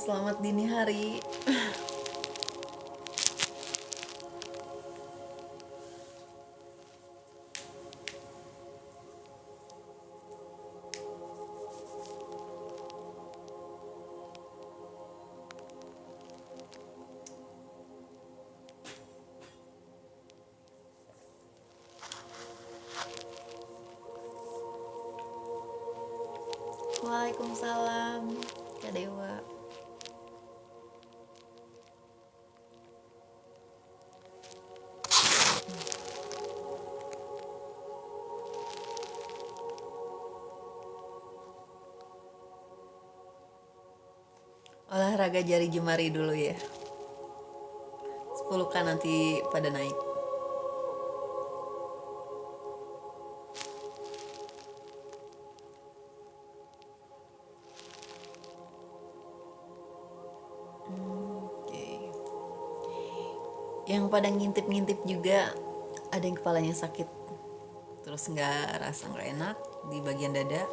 Selamat dini hari. Waalaikumsalam, Kak Dewa. Olahraga jari jemari dulu ya. 10K nanti pada naik. Oke. Yang pada ngintip-ngintip juga ada yang kepalanya sakit, terus nggak enak di bagian dada,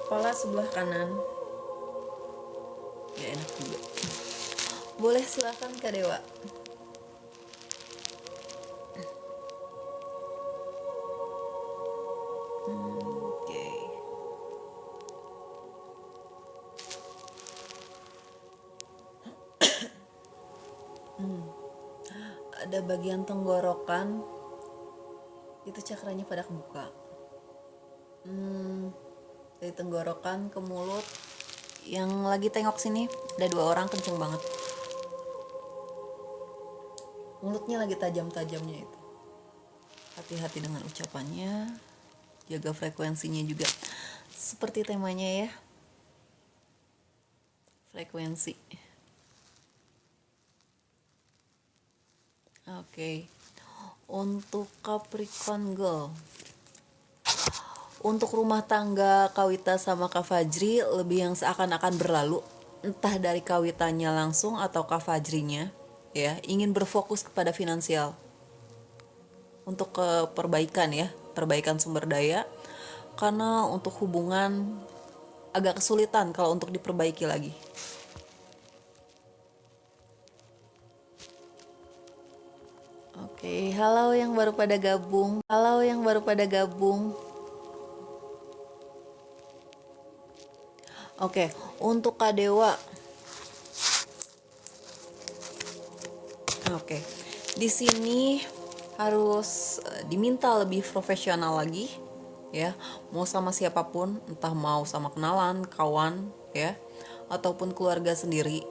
kepala sebelah kanan nggak enak juga. Boleh silakan Kak Dewa. Oke. Ada bagian tenggorokan itu cakranya pada kebuka. Dari tenggorokan ke mulut, yang lagi tengok sini ada 2 orang, kenceng banget. Mulutnya lagi tajam-tajamnya itu. Hati-hati dengan ucapannya, jaga frekuensinya juga. Seperti temanya ya, frekuensi. Oke. Untuk Capricorn Girl, untuk rumah tangga Kawita sama Kak Fajri lebih yang seakan-akan berlalu, entah dari Kawitanya langsung atau Kak Fajrinya ya, ingin berfokus kepada finansial untuk perbaikan ya, perbaikan sumber daya, karena untuk hubungan agak kesulitan kalau untuk diperbaiki lagi. Oke, halo yang baru pada gabung. Halo yang baru pada gabung. Oke, untuk Kak Dewa. Oke. Di sini harus diminta lebih profesional lagi ya. Mau sama siapapun, entah mau sama kenalan, kawan ya, ataupun keluarga sendiri.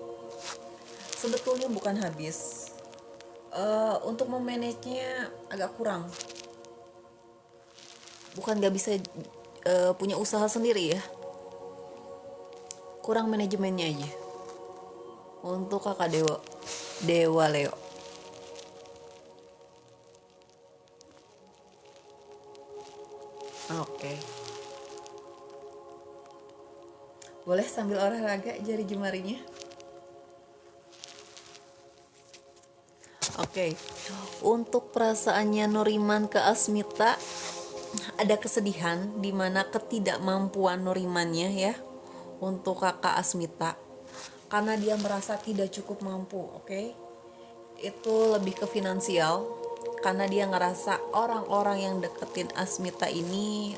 Sebetulnya bukan habis. Untuk memanagenya agak kurang. Bukan gak bisa punya usaha sendiri ya, kurang manajemennya aja. Untuk Kakak Dewa Leo, oke. Boleh sambil olahraga jari jemarinya. Oke. Untuk perasaannya Nuriman ke Asmita, ada kesedihan di mana ketidakmampuan Nurimannya ya untuk kakak Asmita, karena dia merasa tidak cukup mampu. Oke. Itu lebih ke finansial, karena dia ngerasa orang-orang yang deketin Asmita ini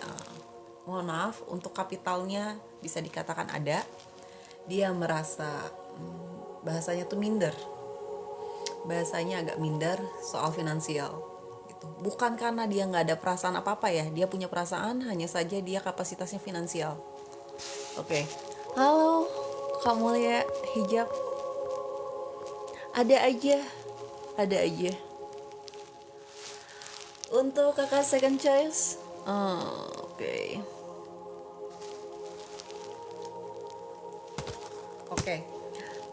mohon maaf, untuk kapitalnya bisa dikatakan ada. Dia merasa bahasanya tuh minder, bahasanya agak minder soal finansial gitu. Bukan karena dia nggak ada perasaan apa-apa ya, dia punya perasaan, hanya saja dia kapasitasnya finansial. Oke. Halo Kak Mulia Hijab, ada aja. Untuk kakak second choice, oke.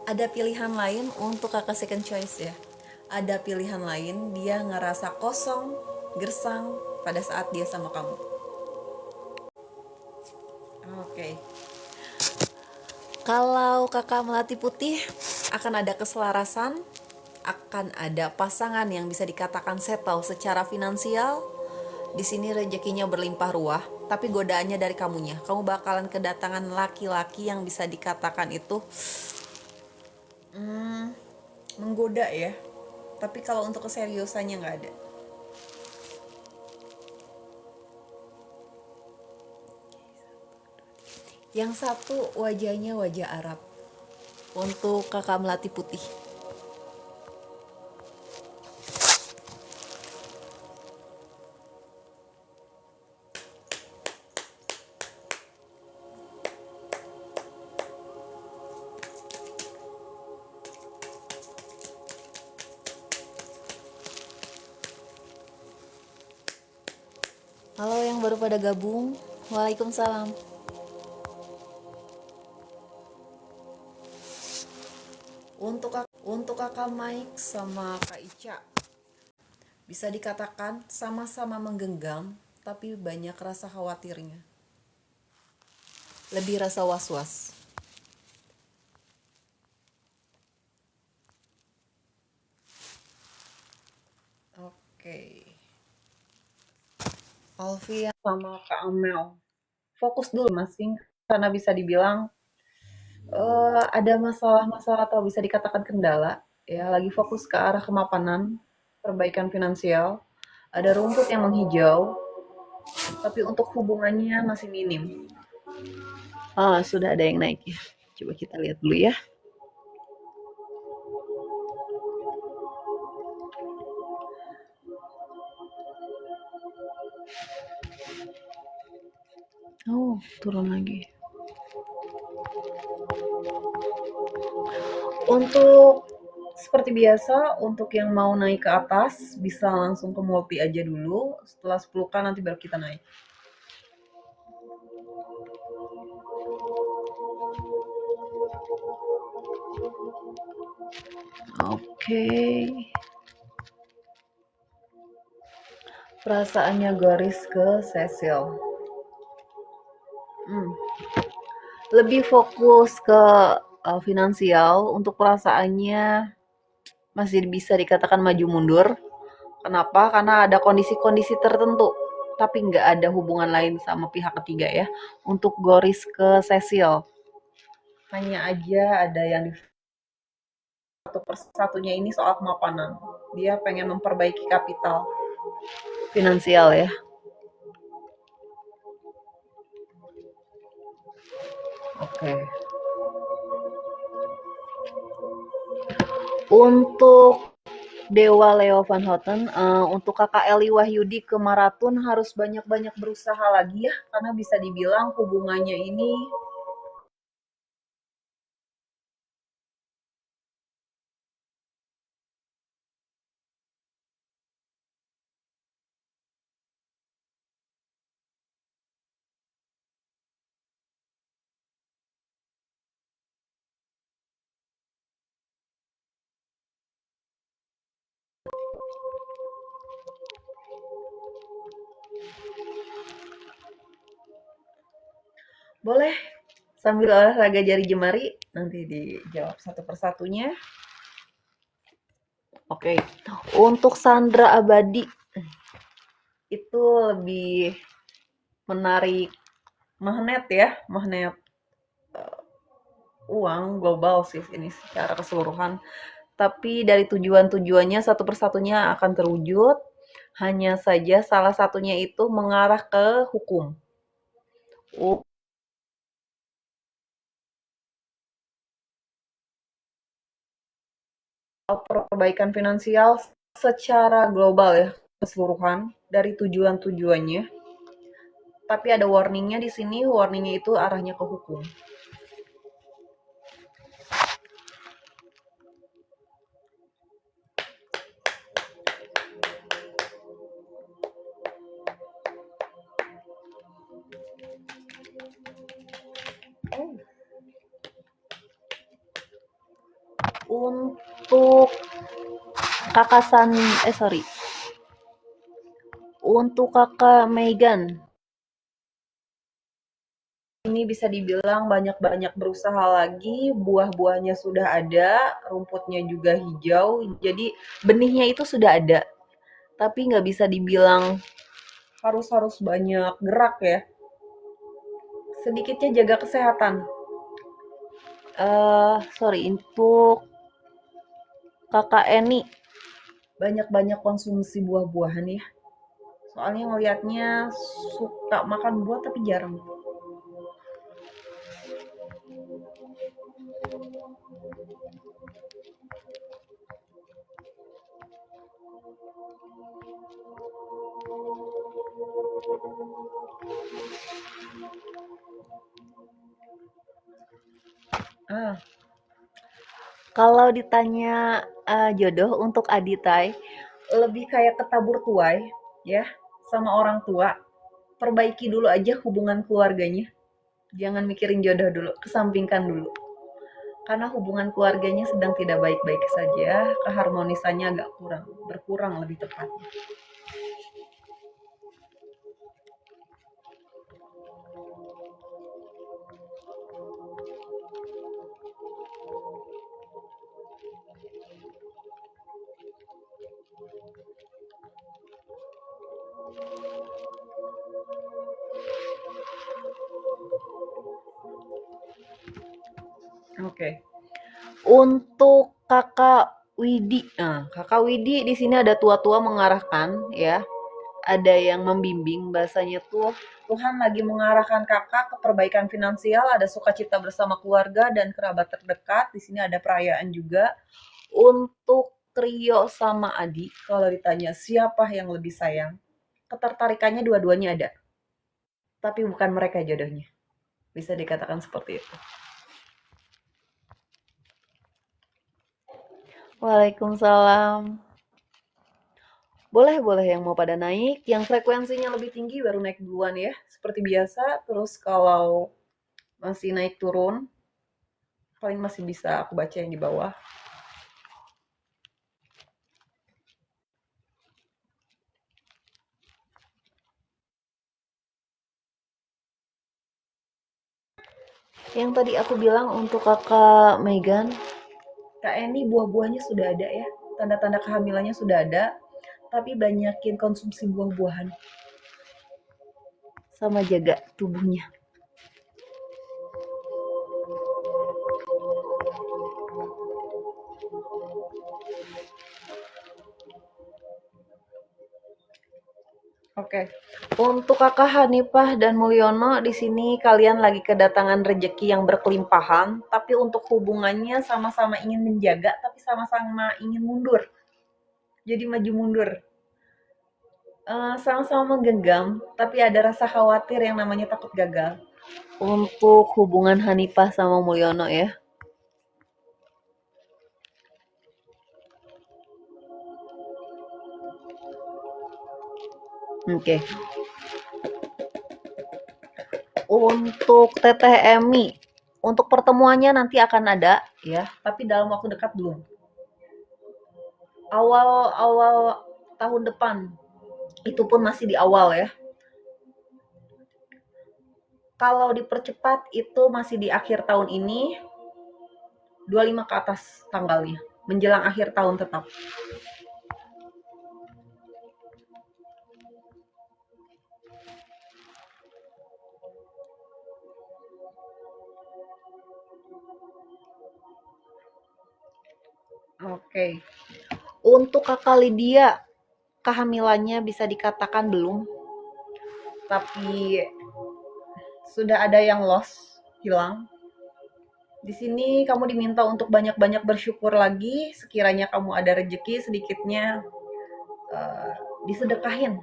Ada pilihan lain untuk kakak second choice ya. Ada pilihan lain, dia ngerasa kosong, gersang pada saat dia sama kamu. Oke. Kalau kakak melati putih, akan ada keselarasan, akan ada pasangan yang bisa dikatakan settle secara finansial, Di sini rezekinya berlimpah ruah, tapi godaannya dari kamunya. Kamu bakalan kedatangan laki-laki yang bisa dikatakan itu menggoda ya. Tapi kalau untuk keseriusannya nggak ada. Yang satu wajahnya wajah Arab. Untuk kakak melati putih. Halo yang baru pada gabung, Waalaikumsalam. Untuk kakak Mike sama kak Ica, bisa dikatakan sama-sama menggenggam, tapi banyak rasa khawatirnya. Lebih rasa was-was. Oke. Alfian sama Kak Amel. Fokus dulu masing, karena bisa dibilang ada masalah-masalah atau bisa dikatakan kendala. Ya, lagi fokus ke arah kemapanan, perbaikan finansial. Ada rumput yang menghijau, tapi untuk hubungannya masih minim. Sudah ada yang naik ya. Coba kita lihat dulu ya. Oh, turun lagi. Untuk seperti biasa, untuk yang mau naik ke atas bisa langsung ke multi aja dulu. Setelah 10K nanti baru kita naik. Oke. Perasaannya garis ke Cecil. Lebih fokus ke finansial. Untuk perasaannya masih bisa dikatakan maju mundur. Kenapa? Karena ada kondisi-kondisi tertentu, tapi nggak ada hubungan lain sama pihak ketiga ya. Untuk Goris ke Cecil, hanya aja ada yang satu persatunya ini soal kemapanan. Dia pengen memperbaiki kapital finansial ya. Oke. Untuk Dewa Leo Van Houten, untuk kakak Eli Wahyudi ke Maratun harus banyak-banyak berusaha lagi ya, karena bisa dibilang hubungannya ini boleh sambil olahraga jari jemari, nanti dijawab satu persatunya. Oke, untuk Sandra Abadi itu lebih menarik magnet ya, magnet uang global sih ini secara keseluruhan. Tapi dari tujuan-tujuannya satu persatunya akan terwujud, hanya saja salah satunya itu mengarah ke hukum. Perbaikan finansial secara global ya, keseluruhan dari tujuan-tujuannya. Tapi ada warningnya di sini, warningnya itu arahnya ke hukum. Untuk kakasan, untuk kakak Megan, ini bisa dibilang banyak-banyak berusaha lagi, buah-buahnya sudah ada, rumputnya juga hijau, jadi benihnya itu sudah ada, tapi nggak bisa dibilang harus banyak gerak ya. Sedikitnya jaga kesehatan. Sorry, untuk Kakak Eni, banyak-banyak konsumsi buah-buahan ya. Soalnya ngelihatnya suka makan buah tapi jarang. Ah, kalau ditanya jodoh untuk Aditai, lebih kayak ketabur tuai ya sama orang tua. Perbaiki dulu aja hubungan keluarganya. Jangan mikirin jodoh dulu, kesampingkan dulu. Karena hubungan keluarganya sedang tidak baik-baik saja, keharmonisannya agak berkurang lebih tepatnya. Oke. Untuk Kakak Widi, nah, Kakak Widi di sini ada tua-tua mengarahkan ya, ada yang membimbing bahasanya tuh Tuhan lagi mengarahkan kakak ke perbaikan finansial, ada sukacita bersama keluarga dan kerabat terdekat. Di sini ada perayaan juga. Untuk Trio sama Adi, kalau ditanya siapa yang lebih sayang, ketertarikannya dua-duanya ada, tapi bukan mereka jodohnya. Bisa dikatakan seperti itu. Waalaikumsalam. Boleh yang mau pada naik, yang frekuensinya lebih tinggi baru naik duluan ya, seperti biasa. Terus kalau masih naik turun, paling masih bisa aku baca yang di bawah. Yang tadi aku bilang untuk kakak Megan, Kak Eni buah-buahnya sudah ada ya, tanda-tanda kehamilannya sudah ada, tapi banyakin konsumsi buah-buahan sama jaga tubuhnya. Oke. Untuk Kakak Hanifah dan Mulyono, di sini kalian lagi kedatangan rejeki yang berkelimpahan, tapi untuk hubungannya sama-sama ingin menjaga, tapi sama-sama ingin mundur. Jadi maju mundur. Sama-sama menggenggam, tapi ada rasa khawatir yang namanya takut gagal. Untuk hubungan Hanifah sama Mulyono ya. Oke. Untuk Teteh Emi, untuk pertemuannya nanti akan ada ya, tapi dalam waktu dekat belum. Awal-awal tahun depan, itu pun masih di awal ya. Kalau dipercepat itu masih di akhir tahun ini, 25 ke atas tanggalnya, menjelang akhir tahun tetap. Oke. Untuk Kakak Lydia, kehamilannya bisa dikatakan belum, tapi sudah ada yang lost, hilang. Di sini kamu diminta untuk banyak-banyak bersyukur lagi, sekiranya kamu ada rezeki sedikitnya disedekahin.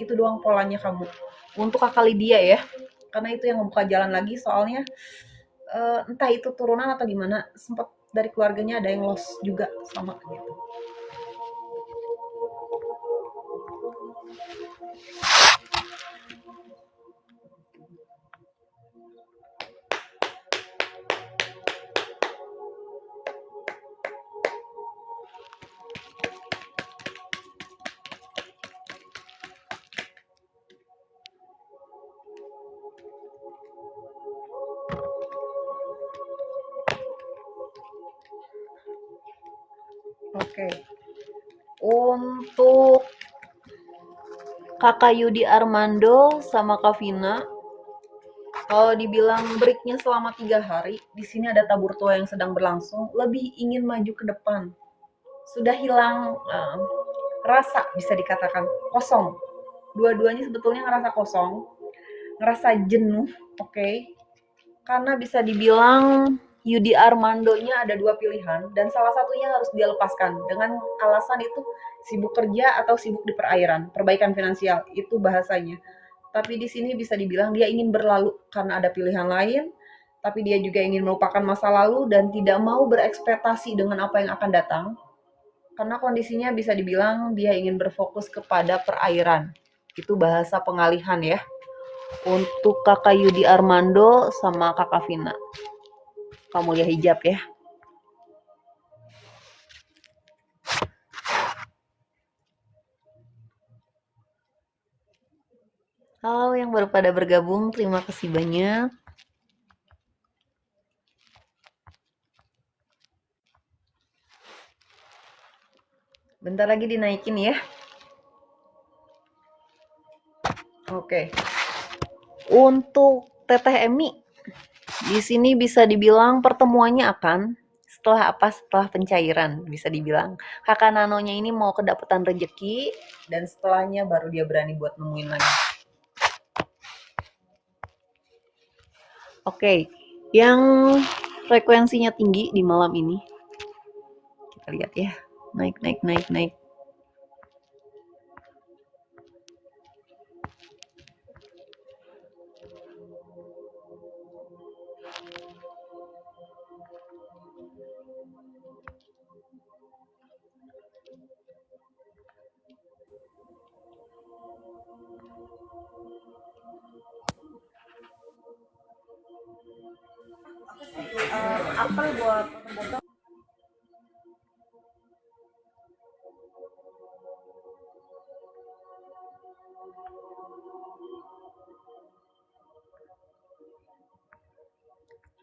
Itu doang polanya kamu. Untuk Kakak Lydia ya, karena itu yang membuka jalan lagi, soalnya entah itu turunan atau gimana, sempat dari keluarganya ada yang lost juga sama gitu. Oke. Untuk Kakak Yudi Armando sama Kak Vina. Kalau dibilang breaknya selama 3 hari, di sini ada tabur tua yang sedang berlangsung, lebih ingin maju ke depan. Sudah hilang rasa, bisa dikatakan kosong. Dua-duanya sebetulnya ngerasa kosong, ngerasa jenuh, oke. Karena bisa dibilang Yudi Armandonya ada dua pilihan dan salah satunya harus dia lepaskan dengan alasan itu sibuk kerja atau sibuk di perairan, perbaikan finansial itu bahasanya. Tapi di sini bisa dibilang dia ingin berlalu karena ada pilihan lain, tapi dia juga ingin melupakan masa lalu dan tidak mau berekspektasi dengan apa yang akan datang. Karena kondisinya bisa dibilang dia ingin berfokus kepada perairan. Itu bahasa pengalihan ya. Untuk kakak Yudi Armando sama kakak Vina. Kamu lihat hijab ya. Halo yang baru pada bergabung, terima kasih banyak. Bentar lagi dinaikin ya. Oke. Untuk Teteh Emi, di sini bisa dibilang pertemuannya akan setelah apa? Setelah pencairan, bisa dibilang. Kakak Nanonya ini mau kedapetan rejeki dan setelahnya baru dia berani buat nemuin lagi. Oke, yang frekuensinya tinggi di malam ini. Kita lihat ya. Naik, naik, naik, naik. Apel buat potong-potong.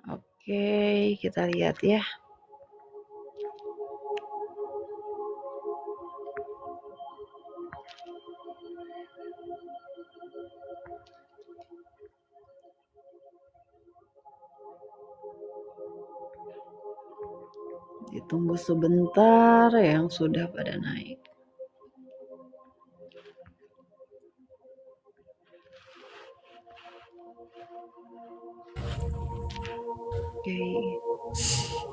Oke, kita lihat ya. Ditunggu sebentar yang sudah pada naik. Oke.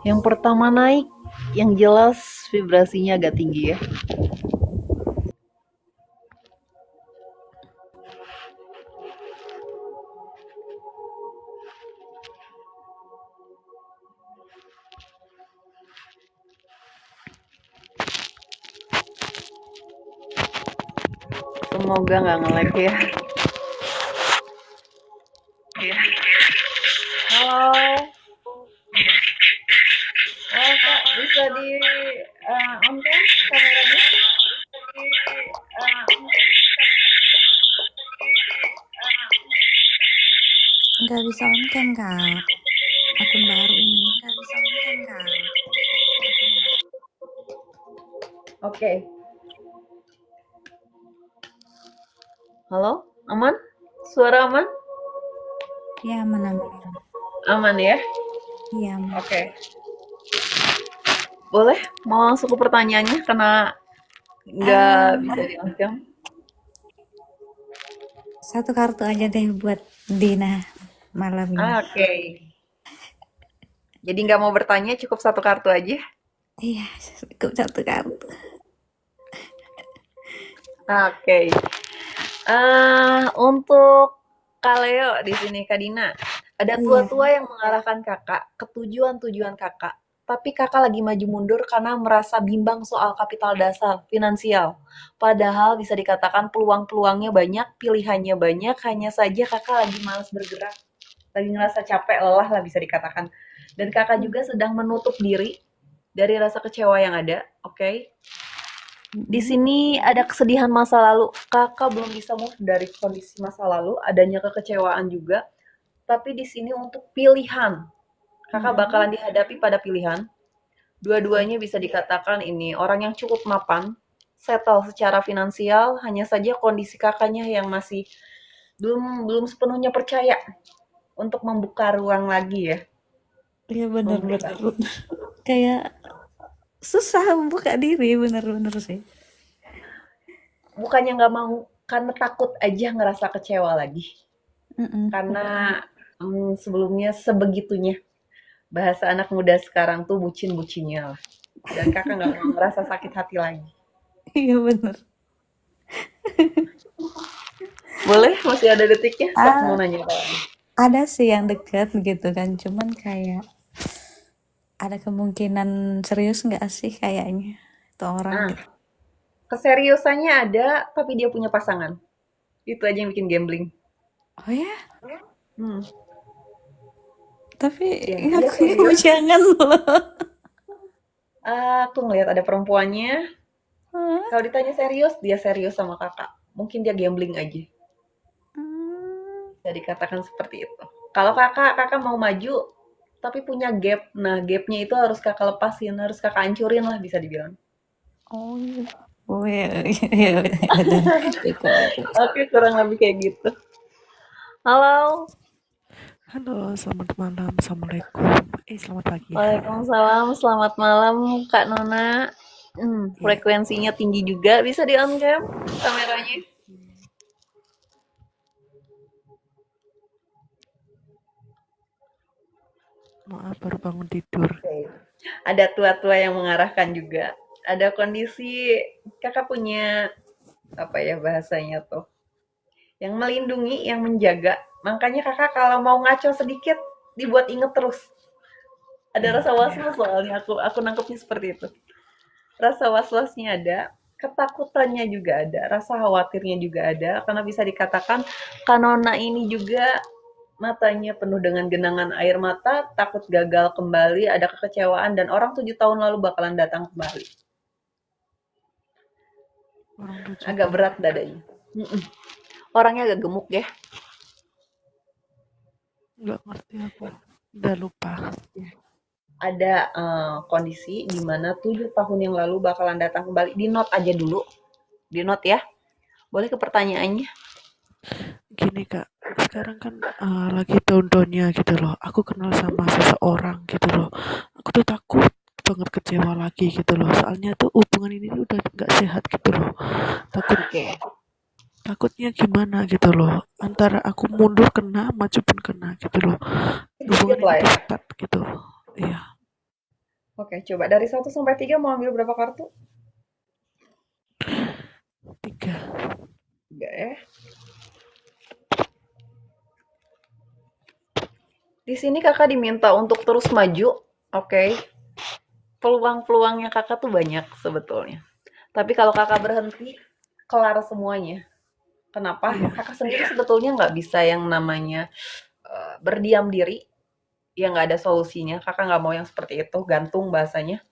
Yang pertama naik, yang jelas vibrasinya agak tinggi ya. Semoga nggak nge-lag ya. Halo. Oh, Kak, bisa di on cam kameranya? Nggak bisa on cam kak, akun baru ini. Oke. Halo, aman? Suara aman? Ya aman. Aman ya? Iya aman. Oke. Boleh mau langsung ke pertanyaannya karena nggak bisa di on cam. Satu kartu aja deh buat Dina malam ini. Oke. Jadi nggak mau bertanya, cukup satu kartu aja. Iya, cukup satu kartu. Oke. Untuk Kaleo di sini Kak Dina, ada Iya. tua-tua yang mengarahkan kakak ke tujuan-tujuan kakak, tapi kakak lagi maju mundur karena merasa bimbang soal kapital dasar finansial. Padahal bisa dikatakan peluang-peluangnya banyak, pilihannya banyak, hanya saja kakak lagi malas bergerak, lagi ngerasa capek, lelah lah bisa dikatakan. Dan kakak juga sedang menutup diri dari rasa kecewa yang ada, oke? Di sini ada kesedihan masa lalu. Kakak belum bisa move dari kondisi masa lalu, adanya kekecewaan juga. Tapi di sini untuk pilihan, kakak bakalan dihadapi pada pilihan. Dua-duanya bisa dikatakan ini orang yang cukup mapan, settle secara finansial, hanya saja kondisi kakaknya yang masih belum belum sepenuhnya percaya untuk membuka ruang lagi ya, Iya bener-bener membuka. kayak susah membuka diri, bener-bener sih. Bukannya nggak mau, karena takut aja ngerasa kecewa lagi. Mm-mm. Karena sebelumnya sebegitunya. Bahasa anak muda sekarang tuh bucin-bucinnya lah. Dan kakak nggak mau ngerasa sakit hati lagi. Iya bener. Boleh? Masih ada detiknya? Sok mau Ah, nanya apa lagi? ada sih yang deket gitu kan, cuman kayak ada kemungkinan serius nggak sih kayaknya itu orang Nah, gitu. keseriusannya ada, tapi dia punya pasangan. Itu aja yang bikin gambling. Oh ya, Hmm. tapi Ya, dia ngakunya serius. jangan loh. Aku ngelihat ada perempuannya. Hah? Kalau ditanya serius, dia serius sama kakak. Mungkin dia gambling aja. Hmm. Bisa dikatakan seperti itu. Kalau kakak mau maju, tapi punya gap. Nah, gapnya itu harus kakak lepasin, harus kakak hancurin lah bisa dibilang. Oh iya. Oh ya, ya, udah itu. Oke, kurang lebih kayak gitu. Halo. Halo, selamat malam. Assalamualaikum. Selamat pagi. Waalaikumsalam, selamat malam Kak Nona. Ya, Frekuensinya tinggi juga, bisa di on cam kameranya. maaf baru bangun tidur. Oke. Ada tua-tua yang mengarahkan juga. Ada kondisi kakak punya apa ya bahasanya tuh, yang melindungi, yang menjaga. Makanya kakak kalau mau ngaco sedikit dibuat inget terus. Ada rasa Ya, was-was soalnya aku nangkepnya seperti itu. Rasa was-wasnya ada, ketakutannya juga ada, rasa khawatirnya juga ada, karena bisa dikatakan Kanona ini juga matanya penuh dengan genangan air mata, takut gagal kembali, ada kekecewaan, dan orang 7 tahun lalu bakalan datang kembali. orang 7 Agak tahun. berat dadanya. Orangnya agak gemuk ya. Nggak ngerti aku. Udah lupa. Ada kondisi di mana 7 tahun yang lalu bakalan datang kembali. Di note aja dulu. Di note ya. Boleh ke pertanyaannya? Gini Kak, sekarang kan lagi down-downnya gitu loh. Aku kenal sama seseorang gitu loh. Aku tuh takut banget kecewa lagi gitu loh. Soalnya tuh hubungan ini udah nggak sehat gitu loh. Takut Oke. takutnya gimana gitu loh. Antara aku mundur kena, maju pun kena gitu loh. Sedikit Hubungan ini lah tuh ya. ketat gitu. Iya, Oke, coba dari 1 sampai 3 mau ambil berapa kartu? 3. Enggak ya. Di sini kakak diminta untuk terus maju. Oke. Peluang-peluangnya kakak tuh banyak sebetulnya. Tapi kalau kakak berhenti, kelar semuanya. Kenapa? Iya, Kakak sendiri sebetulnya nggak bisa yang namanya berdiam diri, ya nggak ada solusinya. Kakak nggak mau yang seperti itu, gantung bahasanya.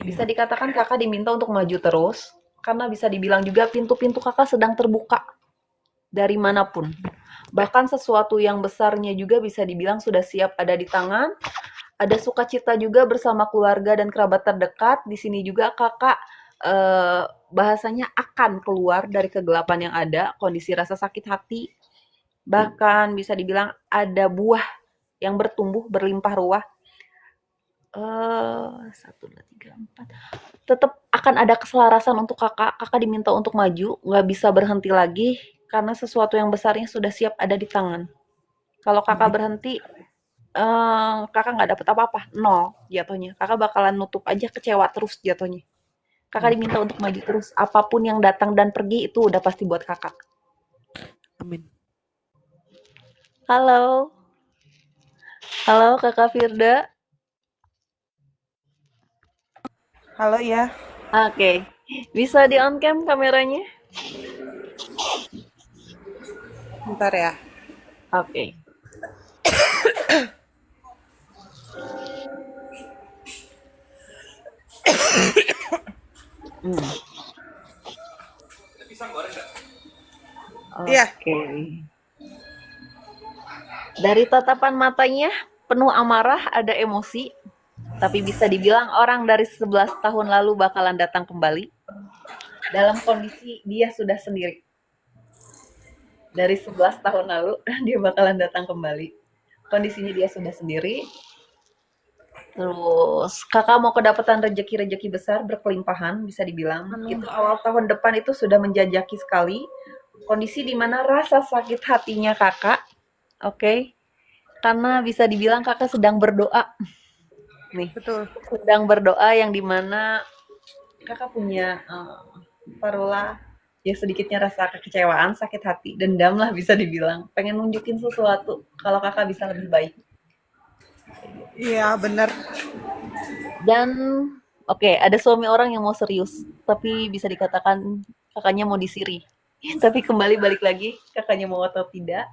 Bisa iya. dikatakan kakak diminta untuk maju terus, karena bisa dibilang juga pintu-pintu kakak sedang terbuka dari manapun. Bahkan sesuatu yang besarnya juga bisa dibilang sudah siap ada di tangan. Ada sukacita juga bersama keluarga dan kerabat terdekat. Di sini juga kakak bahasanya akan keluar dari kegelapan yang ada, kondisi rasa sakit hati. Bahkan bisa dibilang ada buah yang bertumbuh berlimpah ruah. 1, 2, 3, 4. Tetap akan ada keselarasan untuk kakak. Kakak diminta untuk maju, nggak bisa berhenti lagi karena sesuatu yang besarnya sudah siap ada di tangan. Kalau kakak Amin. berhenti, kakak nggak dapet apa-apa, nol jatuhnya. Kakak bakalan nutup aja, kecewa terus jatuhnya. Kakak diminta untuk maju terus. Apapun yang datang dan pergi itu udah pasti buat kakak. Amin. Halo, halo kakak Firda. Halo ya, Oke, bisa di on cam kameranya? bentar ya. Oke. Hmm. Iya, Oke. Dari tatapan matanya penuh amarah, ada emosi, tapi bisa dibilang orang dari 11 tahun lalu bakalan datang kembali. dalam kondisi dia sudah sendiri. Dari 11 tahun lalu dia bakalan datang kembali. Kondisinya dia sudah sendiri. Terus kakak mau kedapatan rejeki-rejeki besar berkelimpahan bisa dibilang. Itu awal tahun depan itu sudah menjajaki sekali. Kondisi dimana rasa sakit hatinya kakak, oke, karena bisa dibilang kakak sedang berdoa. Nih, Betul. sedang berdoa yang dimana kakak punya taruhlah ya sedikitnya rasa kekecewaan, sakit hati, dendam lah bisa dibilang. Pengen nunjukin sesuatu kalau kakak bisa lebih baik. Iya, bener. Dan oke, ada suami orang yang mau serius, tapi bisa dikatakan kakaknya mau disiri. Tapi kembali balik lagi, kakaknya mau atau tidak.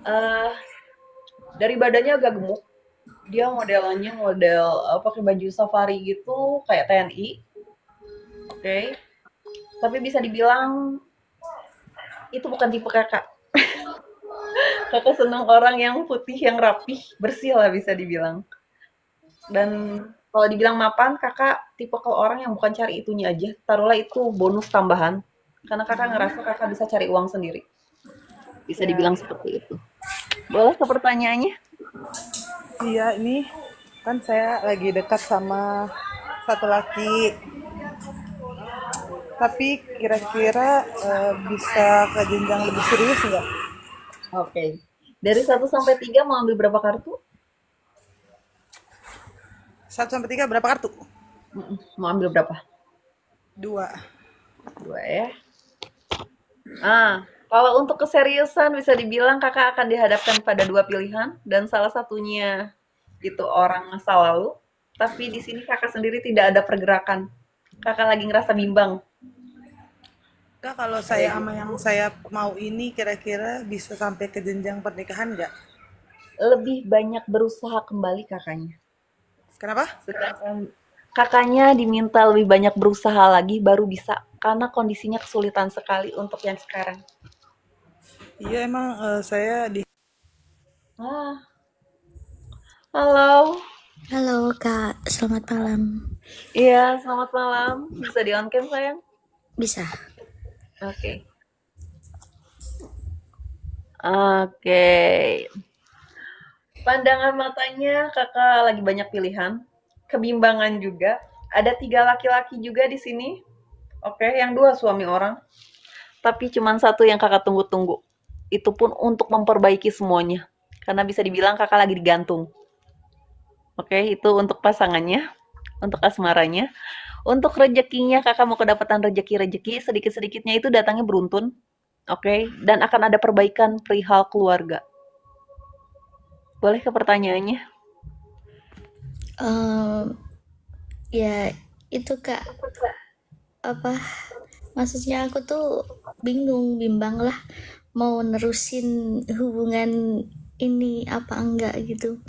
Eh dari badannya agak gemuk. Dia modelannya model pakai baju safari gitu, kayak TNI. Oke. Tapi bisa dibilang itu bukan tipe kakak. Kakak senang orang yang putih, yang rapih, bersih lah bisa dibilang. Dan kalau dibilang mapan, kakak tipe kalau orang yang bukan cari itunya aja. Taruhlah itu bonus tambahan. Karena kakak ngerasa kakak bisa cari uang sendiri. Bisa Ya. dibilang seperti itu. Boleh ke pertanyaannya? Iya, ini kan saya lagi dekat sama satu laki. Tapi kira-kira bisa ke jenjang lebih serius nggak? Oke. Dari 1 sampai 3 mau ambil berapa kartu? 1 sampai 3 berapa kartu? Mau ambil berapa? 2. 2 ya. Kalau untuk keseriusan bisa dibilang kakak akan dihadapkan pada 2 pilihan dan salah satunya itu orang masa lalu. Tapi di sini kakak sendiri tidak ada pergerakan. Kakak lagi ngerasa bimbang. Kak, kalau saya sama yang saya mau ini kira-kira bisa sampai ke jenjang pernikahan nggak? Lebih banyak berusaha kembali kakaknya. Kenapa? Sedangkan kakaknya diminta lebih banyak berusaha lagi baru bisa. Karena kondisinya kesulitan sekali untuk yang sekarang. Iya, emang saya di Ah, halo. Halo Kak, selamat malam. Iya, selamat malam. Bisa di on cam sayang? Bisa? Oke. Oke. Pandangan matanya kakak lagi banyak pilihan. Kebimbangan juga. Ada 3 laki-laki juga di sini. Oke, yang 2 suami orang. Tapi cuma 1 yang kakak tunggu-tunggu. Itu pun untuk memperbaiki semuanya. Karena bisa dibilang kakak lagi digantung. Oke, itu untuk pasangannya. Untuk asmaranya. Untuk rezekinya kakak mau kedapatan rezeki-rezeki. Sedikit-sedikitnya itu datangnya beruntun. Oke, dan akan ada perbaikan perihal keluarga. Boleh ke pertanyaannya? Ya itu Kak, apa? Maksudnya aku tuh bimbang lah mau nerusin hubungan ini apa enggak gitu.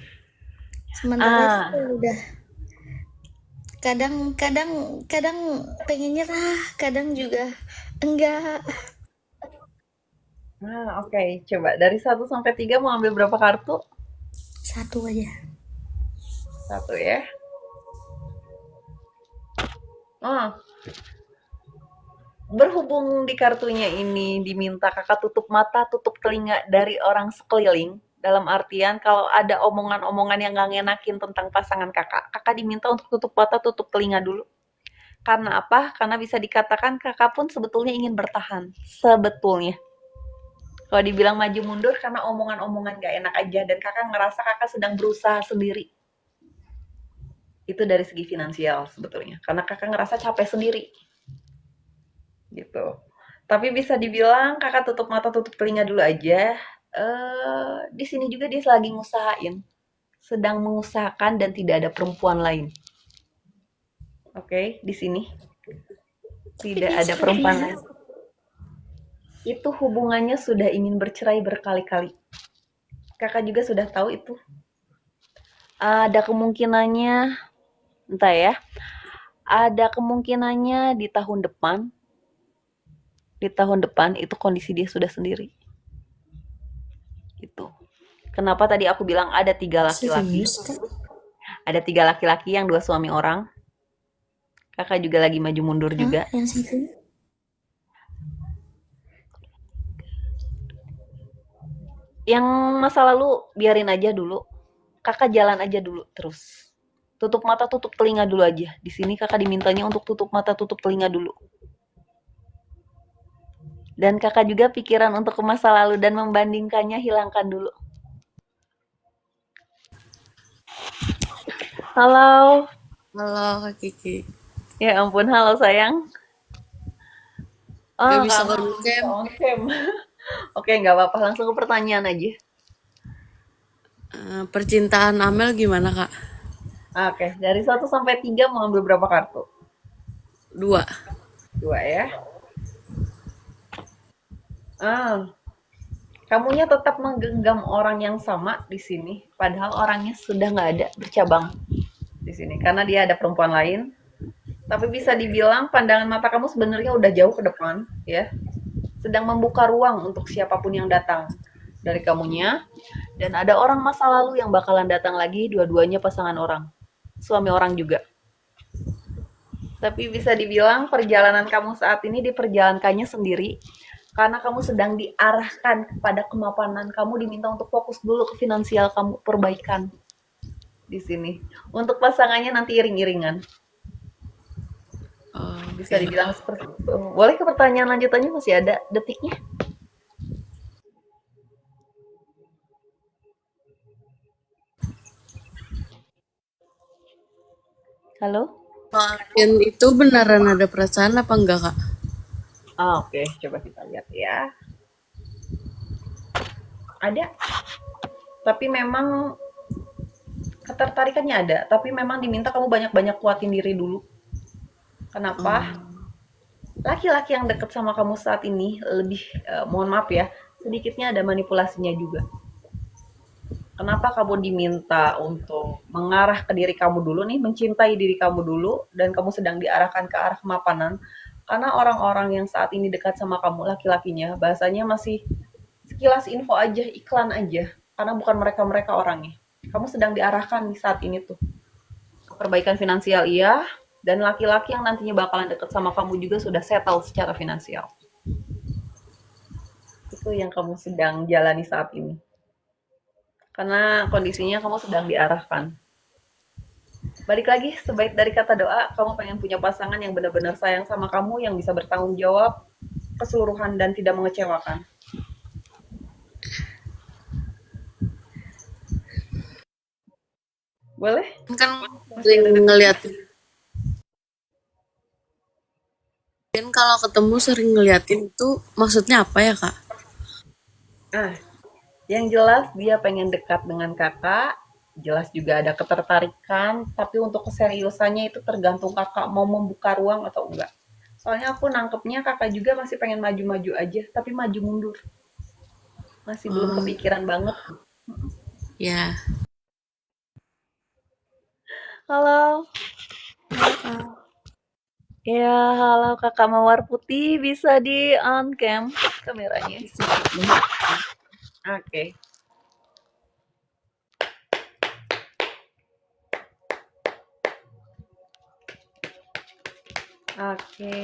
Sementara itu udah kadang pengen nyerah, kadang juga enggak. Oke. Coba dari 1 sampai 3 mau ambil berapa kartu? 1 aja. 1 ya. Berhubung di kartunya ini diminta kakak tutup mata, tutup telinga dari orang sekeliling. Dalam artian kalau ada omongan-omongan yang gak ngenakin tentang pasangan kakak, kakak diminta untuk tutup mata, tutup telinga dulu. Karena apa? Karena bisa dikatakan kakak pun sebetulnya ingin bertahan. Sebetulnya. Kalau dibilang maju mundur karena omongan-omongan gak enak aja. Dan kakak ngerasa kakak sedang berusaha sendiri. Itu dari segi finansial sebetulnya. Karena kakak ngerasa capek sendiri. Gitu. Tapi bisa dibilang kakak tutup mata, tutup telinga dulu aja. Di sini juga dia lagi ngusahain. Sedang mengusahakan dan tidak ada perempuan lain. Oke, di sini. Tidak ada perempuan lain. Itu hubungannya sudah ingin bercerai berkali-kali. Kakak juga sudah tahu itu. Ada kemungkinannya, entah ya, ada kemungkinannya di tahun depan. Di tahun depan itu kondisi dia sudah sendiri. Gitu. Kenapa tadi aku bilang ada 3 laki-laki? Serius Kak? Ada 3 laki-laki yang 2 suami orang. Kakak juga lagi maju mundur juga. Hah, yang satu? Yang masa lalu biarin aja dulu. Kakak jalan aja dulu terus. Tutup mata, tutup telinga dulu aja. Di sini kakak dimintanya untuk tutup mata, tutup telinga dulu. Dan kakak juga pikiran untuk ke masa lalu dan membandingkannya hilangkan dulu. Halo. Halo Kak Kiki. Ya ampun, halo sayang. Gak Oh, bisa kamu on cam. on cam. Oke, nggak apa-apa. Langsung ke pertanyaan aja. Percintaan Amel gimana Kak? Oke, dari 1 sampai 3 mau ambil berapa kartu? 2. 2 ya. Kamunya tetap menggenggam orang yang sama di sini, padahal orangnya sudah nggak ada, bercabang di sini. Karena dia ada perempuan lain, tapi bisa dibilang pandangan mata kamu sebenarnya udah jauh ke depan, ya. Sedang membuka ruang untuk siapapun yang datang dari kamunya. Dan ada orang masa lalu yang bakalan datang lagi, dua-duanya pasangan orang. Suami orang juga. Tapi bisa dibilang perjalanan kamu saat ini diperjalankannya sendiri. Karena kamu sedang diarahkan kepada kemapanan. Kamu diminta untuk fokus dulu ke finansial kamu, perbaikan di sini. Untuk pasangannya nanti iring-iringan. Bisa dibilang seperti itu. Boleh ke pertanyaan lanjutannya, masih ada detiknya? Halo? Kalian itu beneran ada perasaan apa enggak Kak? Oke, coba kita lihat ya. Ada. Tapi memang ketertarikannya ada. Tapi memang diminta kamu banyak-banyak kuatin diri dulu. Kenapa? Laki-laki yang deket sama kamu saat ini lebih, mohon maaf ya, sedikitnya ada manipulasinya juga. Kenapa kamu diminta untuk mengarah ke diri kamu dulu nih, mencintai diri kamu dulu, dan kamu sedang diarahkan ke arah kemapanan? Karena orang-orang yang saat ini dekat sama kamu, laki-lakinya, bahasanya masih sekilas info aja, iklan aja. Karena bukan mereka-mereka orangnya. Kamu sedang diarahkan nih saat ini tuh. Perbaikan finansial iya, dan laki-laki yang nantinya bakalan deket sama kamu juga sudah settle secara finansial. Itu yang kamu sedang jalani saat ini. Karena kondisinya kamu sedang diarahkan. Balik lagi, sebaik dari kata doa, kamu pengen punya pasangan yang benar-benar sayang sama kamu, yang bisa bertanggung jawab keseluruhan dan tidak mengecewakan. Boleh? Kan sering ngeliatin. Kan kalau ketemu sering ngeliatin itu maksudnya apa ya Kak? Yang jelas dia pengen dekat dengan kakak, jelas juga ada ketertarikan, tapi untuk keseriusannya itu tergantung kakak mau membuka ruang atau enggak. Soalnya aku nangkepnya kakak juga masih pengen maju-maju aja, tapi maju mundur. Masih belum kepikiran banget. Ya. Halo. Ya, halo kakak Mawar Putih, bisa di on cam kameranya. Oke. Oke.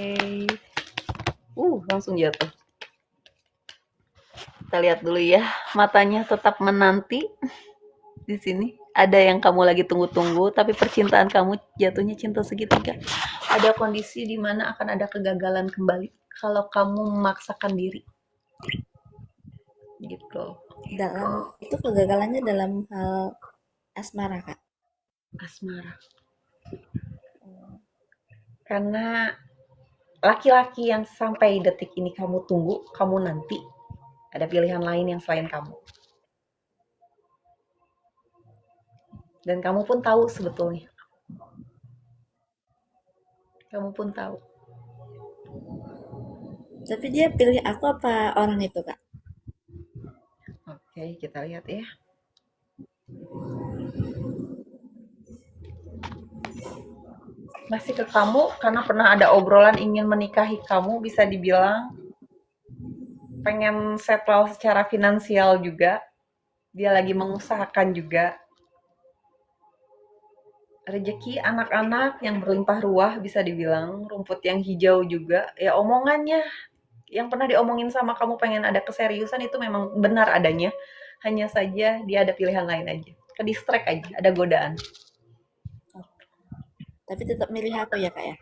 Langsung jatuh. Kita lihat dulu ya, matanya tetap menanti. Di sini ada yang kamu lagi tunggu-tunggu, tapi percintaan kamu jatuhnya cinta segitiga. Ada kondisi di mana akan ada kegagalan kembali kalau kamu memaksakan diri. Gitu. Dalam itu kegagalannya dalam hal asmara Kak. Asmara. Karena laki-laki yang sampai detik ini kamu tunggu, kamu nanti, ada pilihan lain yang selain kamu. Dan kamu pun tahu sebetulnya. Kamu pun tahu. Tapi dia pilih aku apa orang itu Kak? Oke, kita lihat ya. Masih ke kamu karena pernah ada obrolan ingin menikahi kamu, bisa dibilang pengen settle secara finansial juga. Dia lagi mengusahakan juga. Rezeki anak-anak yang berlimpah ruah, bisa dibilang rumput yang hijau juga. Ya omongannya yang pernah diomongin sama kamu pengen ada keseriusan itu memang benar adanya. Hanya saja dia ada pilihan lain aja. Ke distract aja, ada godaan. Tapi tetap milih aku ya kak ya.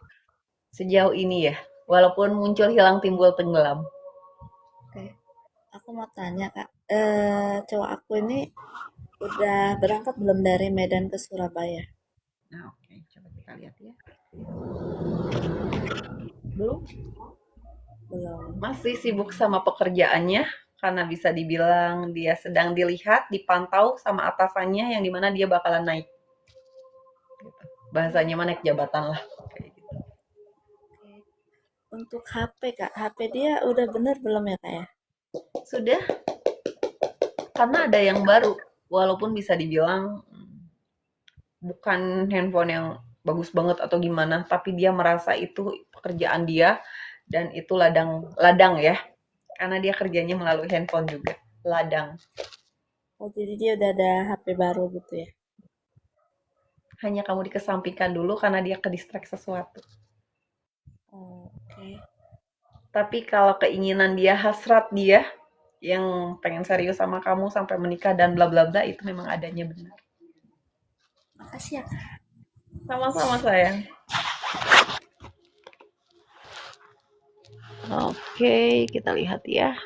Sejauh ini ya, walaupun muncul hilang timbul tenggelam. Oke. Aku mau tanya kak, cowok aku ini udah berangkat belum dari Medan ke Surabaya? Nah, oke, coba kita lihat ya. Belum, Belum. masih sibuk sama pekerjaannya karena bisa dibilang dia sedang dilihat, dipantau sama atasannya yang dimana dia bakalan naik. Gitu. Bahasanya mah naik jabatan lah. Kayak gitu. Oke. Untuk HP kak, HP dia udah bener belum ya kak ya? Sudah, karena ada yang baru, walaupun bisa dibilang bukan handphone yang bagus banget atau gimana, tapi dia merasa itu pekerjaan dia dan itu ladang ladang ya, karena dia kerjanya melalui handphone juga, ladang. Oh jadi dia udah ada HP baru gitu ya? Hanya kamu dikesampingkan dulu karena dia ke-distract sesuatu. Oh, oke. Tapi kalau keinginan dia, hasrat dia yang pengen serius sama kamu sampai menikah dan bla bla bla itu memang adanya benar. Makasih ya kak. Sama-sama sayang. Oke, kita lihat ya.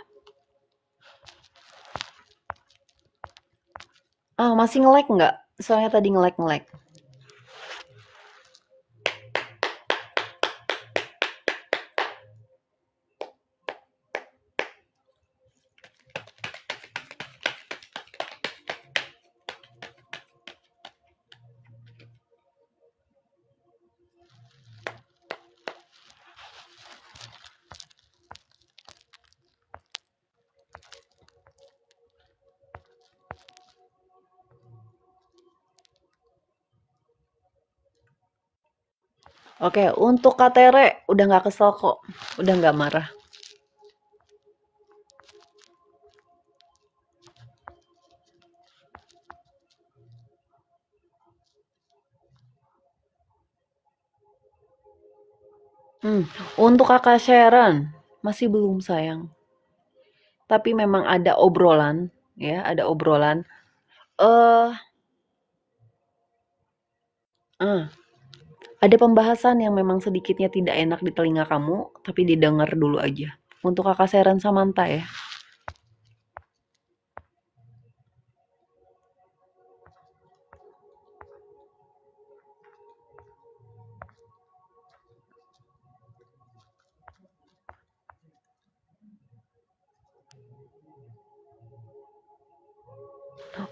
Masih nge-lag nggak? Soalnya tadi nge-lag. Oke, untuk Kak Tere udah nggak kesel kok, udah nggak marah. Untuk Kakak Sharon masih belum sayang. Tapi memang ada obrolan, ya, ada obrolan. Eh, ada pembahasan yang memang sedikitnya tidak enak di telinga kamu, tapi didengar dulu aja. Untuk Kakak Sharon Samantha ya.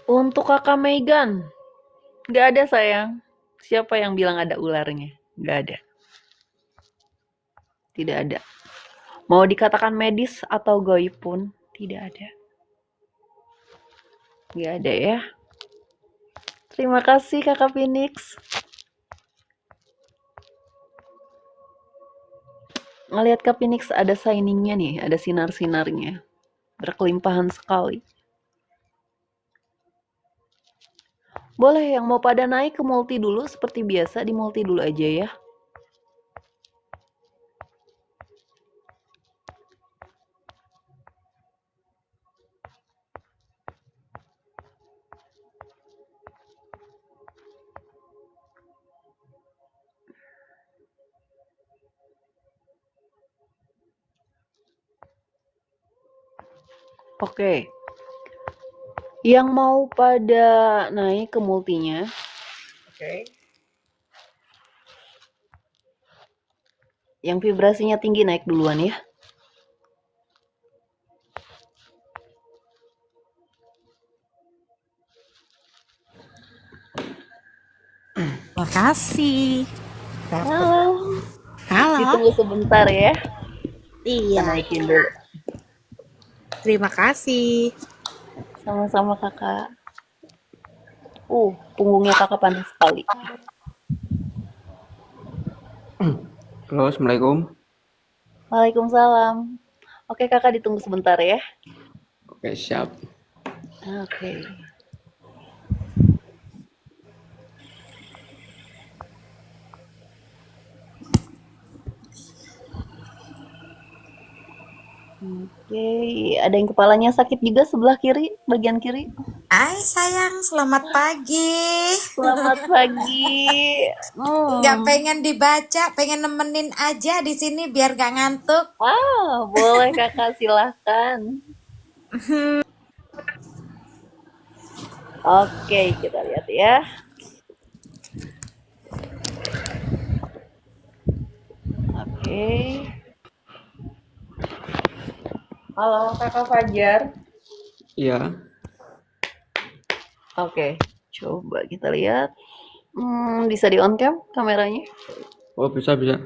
Untuk Kakak Megan, nggak ada sayang. Siapa yang bilang ada ularnya? Nggak ada. Tidak ada. Mau dikatakan medis atau goib pun tidak ada. Nggak ada ya. Terima kasih Kakak Phoenix. Ngelihat Kak Phoenix ada shiningnya nih, ada sinar-sinarnya. Berkelimpahan sekali. Boleh yang mau pada naik ke multi dulu seperti biasa, di multi dulu aja ya. Oke. Yang mau pada naik ke multinya. Oke. Yang vibrasinya tinggi naik duluan ya. Makasih. Halo. Halo. Ditunggu sebentar ya. Iya. Naikin dulu. Terima kasih. Sama-sama kakak. Punggungnya kakak panas sekali. Halo, Assalamualaikum. Waalaikumsalam. Oke kakak ditunggu sebentar ya. Oke, siap. Oke. Oke, ada yang kepalanya sakit juga sebelah kiri, bagian kiri. Hai sayang, selamat pagi. Selamat pagi. Nggak pengen dibaca, pengen nemenin aja di sini biar gak ngantuk. Boleh kakak, silahkan. Oke, kita lihat ya. Oke. Halo kakak Fajar. Iya. Oke, coba kita lihat. Bisa di on cam kameranya? Oh, bisa, bisa.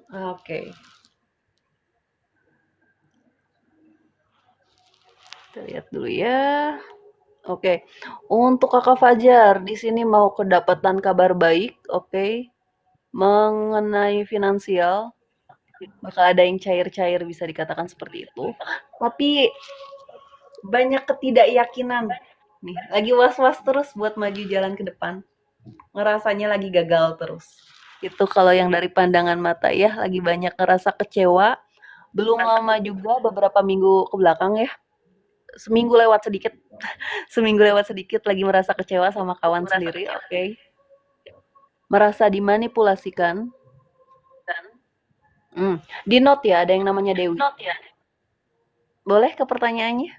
Oke. Kita lihat dulu ya. Oke. Untuk kakak Fajar, di sini mau kedapatan kabar baik, oke. Mengenai finansial, bakal ada yang cair-cair bisa dikatakan seperti itu. Tapi banyak ketidakyakinan. Nih, lagi was-was terus buat maju jalan ke depan. Ngerasanya lagi gagal terus. Itu kalau yang dari pandangan mata ya, lagi banyak ngerasa kecewa. Belum lama juga, beberapa minggu ke belakang ya. Seminggu lewat sedikit. Seminggu lewat sedikit lagi merasa kecewa sama kawan sendiri, oke. Merasa dimanipulasikan. Di note ya, ada yang namanya Dewi. Boleh ke pertanyaannya?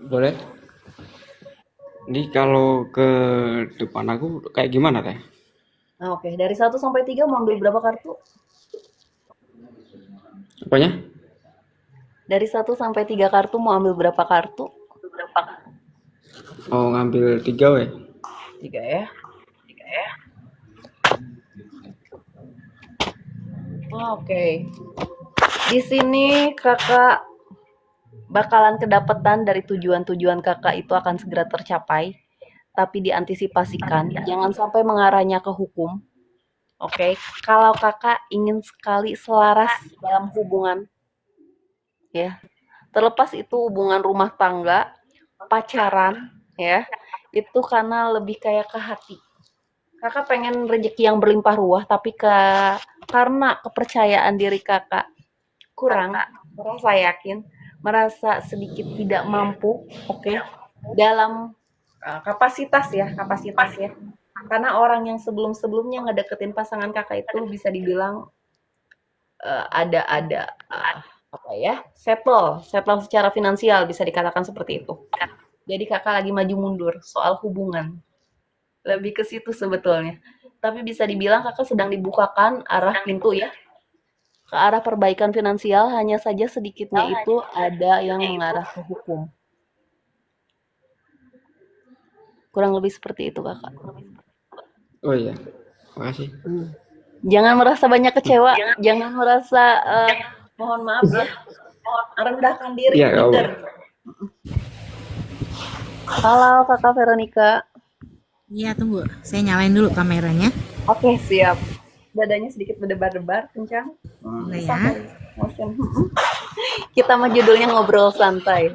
Boleh. Ini kalau ke depan aku kayak gimana, Teh? Oke, dari 1 sampai 3 mau ambil berapa kartu? Apanya? Dari 1 sampai 3 kartu mau ambil berapa kartu? Mau ngambil 3 weh. 3 ya. Oke. Di sini kakak bakalan kedapatan dari tujuan-tujuan kakak itu akan segera tercapai, tapi diantisipasikan, jangan sampai mengarahnya ke hukum. Oke, kalau kakak ingin sekali selaras dalam hubungan, ya, terlepas itu hubungan rumah tangga, pacaran, ya, itu karena lebih kayak ke hati. Kakak pengen rezeki yang berlimpah ruah, tapi karena kepercayaan diri kakak kurang, merasa yakin, merasa sedikit tidak mampu, oke, dalam kapasitas ya. Karena orang yang sebelum-sebelumnya ngedeketin pasangan kakak itu bisa dibilang ada apa ya, settle secara finansial bisa dikatakan seperti itu. Jadi kakak lagi maju mundur soal hubungan. Lebih ke situ sebetulnya. Tapi bisa dibilang kakak sedang dibukakan arah pintu ya, ke arah perbaikan finansial, hanya saja sedikitnya itu ada yang mengarah ke hukum. Kurang lebih seperti itu kakak. Oh iya. Makasih. Jangan merasa banyak kecewa, jangan merasa mohon maaf ya, rendahkan diri. Iya, nggak apa-apa. Halo kakak Veronica. Iya, tunggu. Saya nyalain dulu kameranya. Oke, siap. Dadanya sedikit berdebar-debar, kencang. Boleh ya. Motion. Kita mah judulnya ngobrol santai.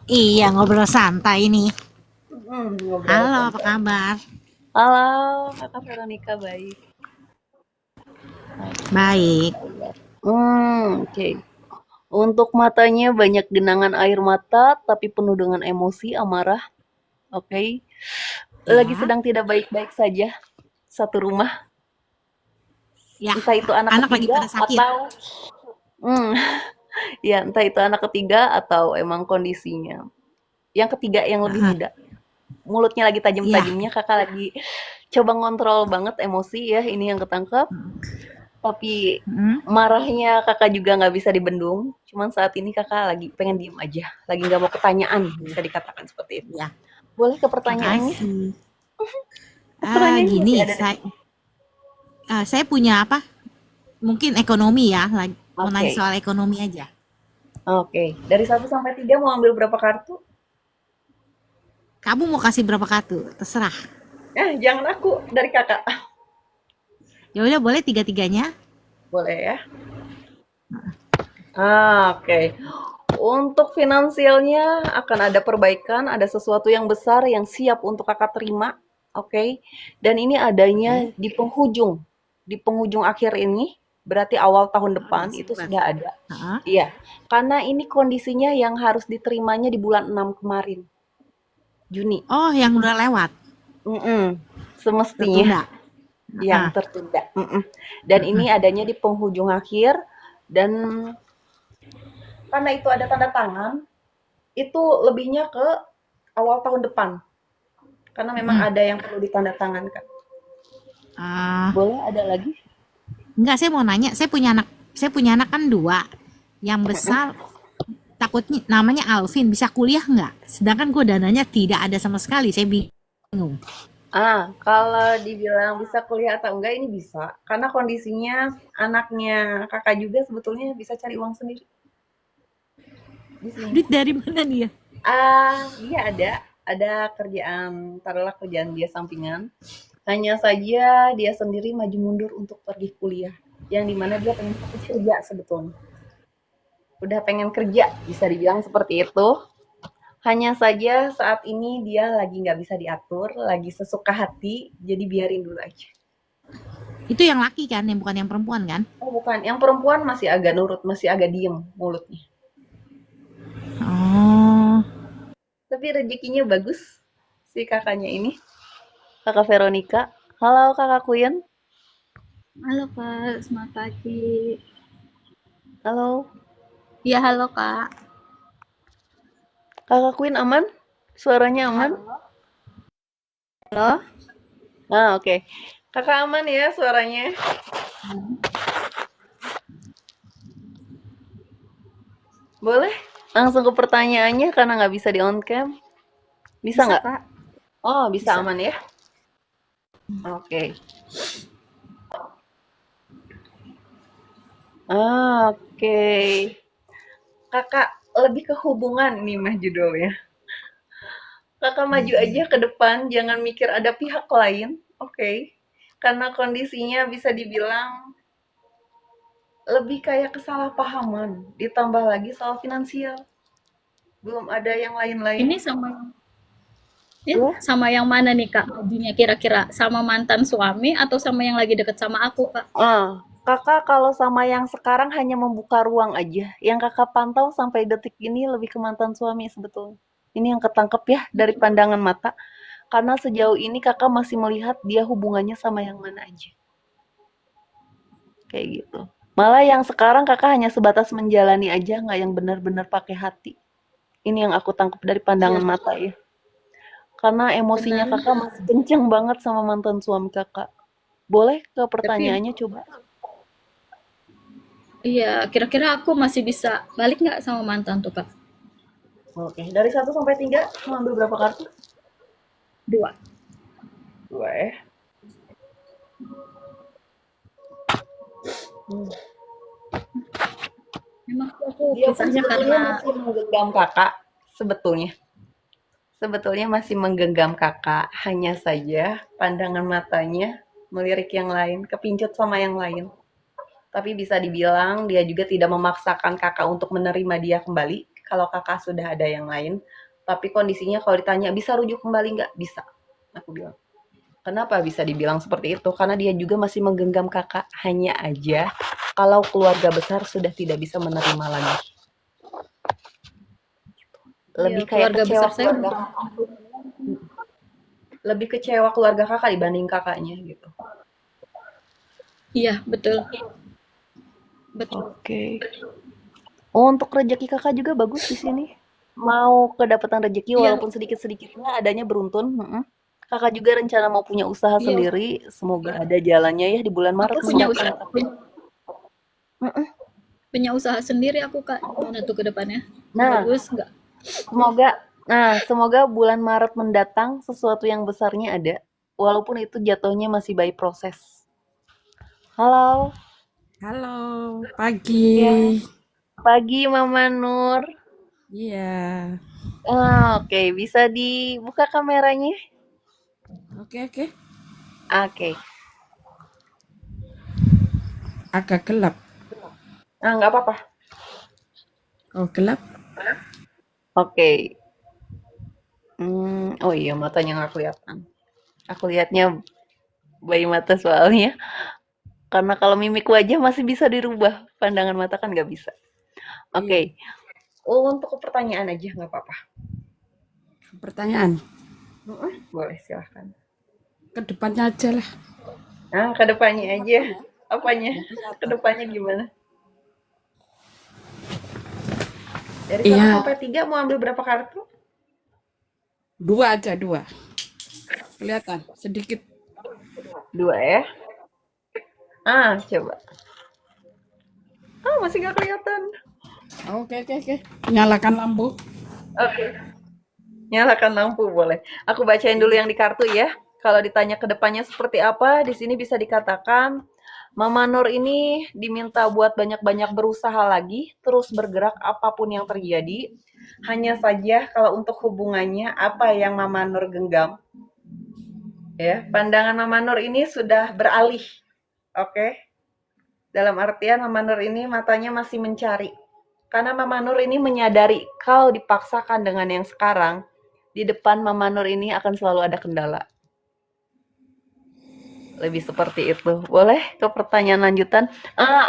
Iya, ngobrol santai nih. Ngobrol Halo, apa santai. kabar? Halo, kakak Veronica, baik. Baik. Oke. Untuk matanya banyak genangan air mata, tapi penuh dengan emosi, amarah. Oke. Lagi Ya. sedang tidak baik-baik saja. Satu rumah. Ya. Entah itu anak Anak lagi ketiga pada sakit. atau ya entah itu anak ketiga atau emang kondisinya. Yang ketiga yang lebih muda. Mulutnya lagi tajam-tajamnya, kakak lagi coba ngontrol banget emosi ya, ini yang ketangkep. Tapi marahnya kakak juga nggak bisa dibendung. Cuman saat ini kakak lagi pengen diem aja, lagi nggak mau ketanyaan, bisa dikatakan seperti itu. Ya. Boleh ke pertanyaannya? Makasih. Pertanyaannya Gini, masih ada di saya punya apa? Mungkin ekonomi ya, lagi mau nanya Oke. soal ekonomi aja. Oke, dari 1 sampai 3 mau ambil berapa kartu? Kamu mau kasih berapa kartu? Terserah. Jangan aku, dari kakak. Ya udah, boleh tiga-tiganya. Boleh ya. Oke. Untuk finansialnya akan ada perbaikan, ada sesuatu yang besar yang siap untuk kakak terima, oke. Dan ini adanya Oke. di penghujung akhir ini, berarti awal tahun Oh, depan itu Desember. sudah ada. Heeh. Iya, karena ini kondisinya yang harus diterimanya di bulan 6 kemarin, Juni. Oh, yang udah lewat, Mm-mm. Semestinya tertunda. yang Heeh. tertunda. Mm-mm. Dan ini adanya di penghujung akhir, dan karena itu ada tanda tangan, itu lebihnya ke awal tahun depan. Karena memang Mm-mm. ada yang perlu ditandatangankan. Ah, Boleh ada lagi? enggak, saya mau nanya, saya punya anak kan dua. Yang besar takutnya namanya Alvin, bisa kuliah nggak? Sedangkan gue dananya tidak ada sama sekali, saya bingung. Kalau dibilang bisa kuliah atau enggak ini bisa. Karena kondisinya anaknya kakak juga sebetulnya bisa cari uang sendiri di sini. Duit dari mana nih ya? Dia ada kerjaan, taruhlah kerjaan dia sampingan. Hanya saja dia sendiri maju mundur untuk pergi kuliah. Yang dimana dia pengen fokus kerja sebetulnya. Udah pengen kerja, bisa dibilang seperti itu. Hanya saja saat ini dia lagi nggak bisa diatur, lagi sesuka hati, jadi biarin dulu aja. Itu yang laki kan, yang bukan yang perempuan kan? Oh bukan, yang perempuan masih agak nurut, masih agak diem mulutnya. Oh, Tapi rezekinya bagus si kakaknya ini, kakak Veronica. Halo kakak Kuyen. Halo Kak, selamat pagi. Halo. Iya, halo Kak. Kakak Queen aman? Suaranya aman? Halo? Oke. Kakak aman ya suaranya? Boleh? Langsung ke pertanyaannya karena nggak bisa di on cam. Bisa nggak? Kak? Oh, bisa Bisa. aman ya? Oke. Oke. Kakak lebih ke hubungan nih mah judulnya. Kakak maju aja ke depan, jangan mikir ada pihak lain, oke? Karena kondisinya bisa dibilang lebih kayak kesalahpahaman, ditambah lagi soal finansial. Belum ada yang lain-lain. Ini sama yang mana nih Kak? Majunya kira-kira sama mantan suami atau sama yang lagi deket sama aku Kak? Kakak kalau sama yang sekarang hanya membuka ruang aja. Yang kakak pantau sampai detik ini lebih ke mantan suami sebetulnya. Ini yang ketangkep ya dari pandangan mata. Karena sejauh ini kakak masih melihat dia hubungannya sama yang mana aja. Kayak gitu. Malah yang sekarang kakak hanya sebatas menjalani aja, nggak yang benar-benar pakai hati. Ini yang aku tangkap dari pandangan mata ya. Karena emosinya Benar. kakak masih kenceng banget sama mantan suami kakak. Boleh ke pertanyaannya coba? Iya, kira-kira aku masih bisa balik nggak sama mantan tuh Kak? Oke, dari 1 sampai 3, mau ambil berapa kartu? 2. 2 ya. Memang aku Dia pun kisahnya sebetulnya karena masih menggenggam kakak, sebetulnya. Sebetulnya masih menggenggam kakak, hanya saja pandangan matanya melirik yang lain, kepincut sama yang lain. Tapi bisa dibilang dia juga tidak memaksakan kakak untuk menerima dia kembali, kalau kakak sudah ada yang lain. Tapi kondisinya kalau ditanya, bisa rujuk kembali nggak? Bisa, aku bilang. Kenapa bisa dibilang seperti itu? Karena dia juga masih menggenggam kakak, hanya aja kalau keluarga besar sudah tidak bisa menerima lagi. Lebih ya, kayak keluarga kecewa besar saya keluarga, lebih kecewa keluarga kakak dibanding kakaknya gitu. iya, betul. Betul. Oke. Untuk rezeki kakak juga bagus di sini. Mau kedapatan rezeki Iya, walaupun sedikit-sedikitnya adanya beruntun. Kakak juga rencana mau punya usaha iya. sendiri. Semoga ada jalannya ya di bulan Aku Maret punya mendatang. punya usaha sendiri aku Kak. Gimana tuh ke depannya? Nah, Bagus nggak? semoga bulan Maret mendatang sesuatu yang besarnya ada. Walaupun itu jatuhnya masih by proses. Halo. Halo, pagi. Ya. Pagi Mama Nur. Iya. Oke, bisa dibuka kameranya? Oke, oke. Oke. Agak gelap. nggak apa-apa. Oh, gelap. Oke. Oh iya, matanya nggak kelihatan. Aku lihatnya bayi mata soalnya. Karena kalau mimik wajah masih bisa dirubah, pandangan mata kan nggak bisa. Iya. Oke. Untuk pertanyaan aja nggak apa-apa. Pertanyaan. Boleh, silahkan. Ke depannya aja lah. Ke depannya aja. Apanya? Ke depannya gimana? Dari 1 Iya, sampai 3 mau ambil berapa kartu? 2 aja, 2. Kelihatan sedikit. 2 ya. Coba. Masih nggak kelihatan. Oke. Nyalakan lampu. Oke. Nyalakan lampu boleh. Aku bacain dulu yang di kartu ya. Kalau ditanya ke depannya seperti apa, di sini bisa dikatakan Mama Nur ini diminta buat banyak-banyak berusaha lagi, terus bergerak apapun yang terjadi. Hanya saja kalau untuk hubungannya apa yang Mama Nur genggam, ya, pandangan Mama Nur ini sudah beralih. Oke. Dalam artian Mama Nur ini matanya masih mencari. Karena Mama Nur ini menyadari kalau dipaksakan dengan yang sekarang, di depan Mama Nur ini akan selalu ada kendala. Lebih seperti itu. Boleh ke pertanyaan lanjutan?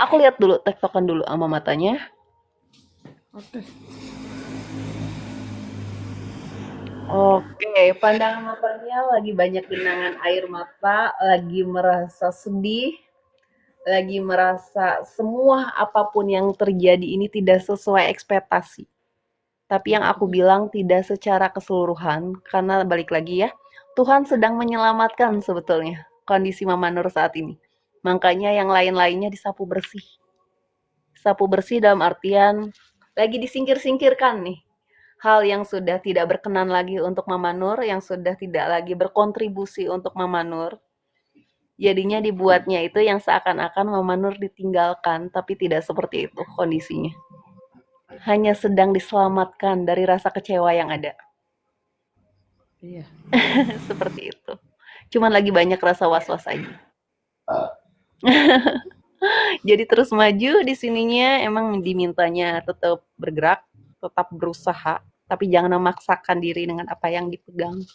Aku lihat dulu, tektokan dulu sama matanya. Oke. Oke, pandangan matanya lagi banyak genangan air mata, lagi merasa sedih, lagi merasa semua apapun yang terjadi ini tidak sesuai ekspektasi. Tapi yang aku bilang tidak secara keseluruhan, karena balik lagi ya, Tuhan sedang menyelamatkan sebetulnya kondisi Mama Nur saat ini. Makanya yang lain-lainnya disapu bersih. Sapu bersih dalam artian lagi disingkir-singkirkan nih. Hal yang sudah tidak berkenan lagi untuk Mama Nur, yang sudah tidak lagi berkontribusi untuk Mama Nur. Jadinya dibuatnya itu yang seakan-akan Mama Nur ditinggalkan, tapi tidak seperti itu kondisinya. Hanya sedang diselamatkan dari rasa kecewa yang ada. Iya. Seperti itu. Cuman lagi banyak rasa was-was aja. Jadi terus maju di sininya, emang dimintanya tetap bergerak, tetap berusaha, tapi jangan memaksakan diri dengan apa yang dipegang.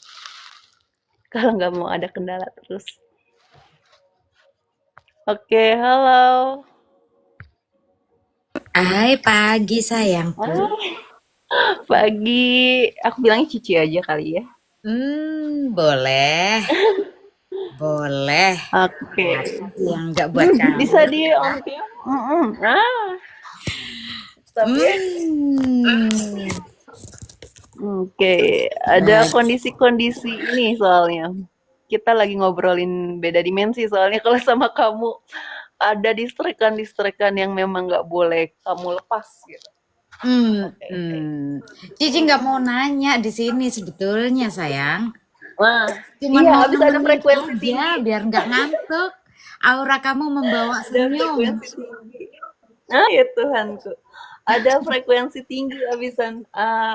Kalau nggak mau ada kendala terus. Oke, halo. Hai pagi sayangku. Pagi. Aku bilangnya Cici aja kali ya. Boleh. Boleh. Oke. Yang nggak buat kamu. Bisa di on cam. Tapi oke, ada kondisi-kondisi ini soalnya. Kita lagi ngobrolin beda dimensi soalnya kalau sama kamu ada distrekan yang memang nggak boleh kamu lepas gitu. Cici nggak mau nanya di sini sebetulnya sayang. Wah, Cuma iya, mau habis ada nemenin frekuensi aja, tinggi. biar nggak ngantuk. Aura kamu membawa Ada senyum. frekuensi tinggi. Ya Tuhanku. Ada frekuensi tinggi habisan.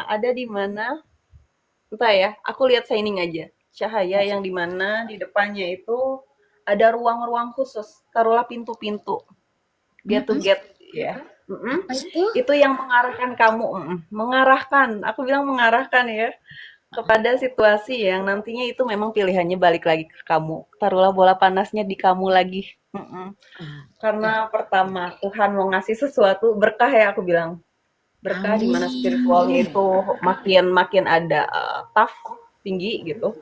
Ada di mana? Entah ya, aku lihat shining aja. Cahaya yang di mana di depannya itu ada ruang-ruang khusus. Taruhlah pintu-pintu. Get to get ya. Apa itu? Itu yang mengarahkan kamu, mengarahkan. Aku bilang mengarahkan ya kepada situasi yang nantinya itu memang pilihannya balik lagi ke kamu. Taruhlah bola panasnya di kamu lagi. Karena pertama Tuhan mau ngasih sesuatu berkah ya, aku bilang berkah di mana spiritualnya itu makin ada tough tinggi gitu.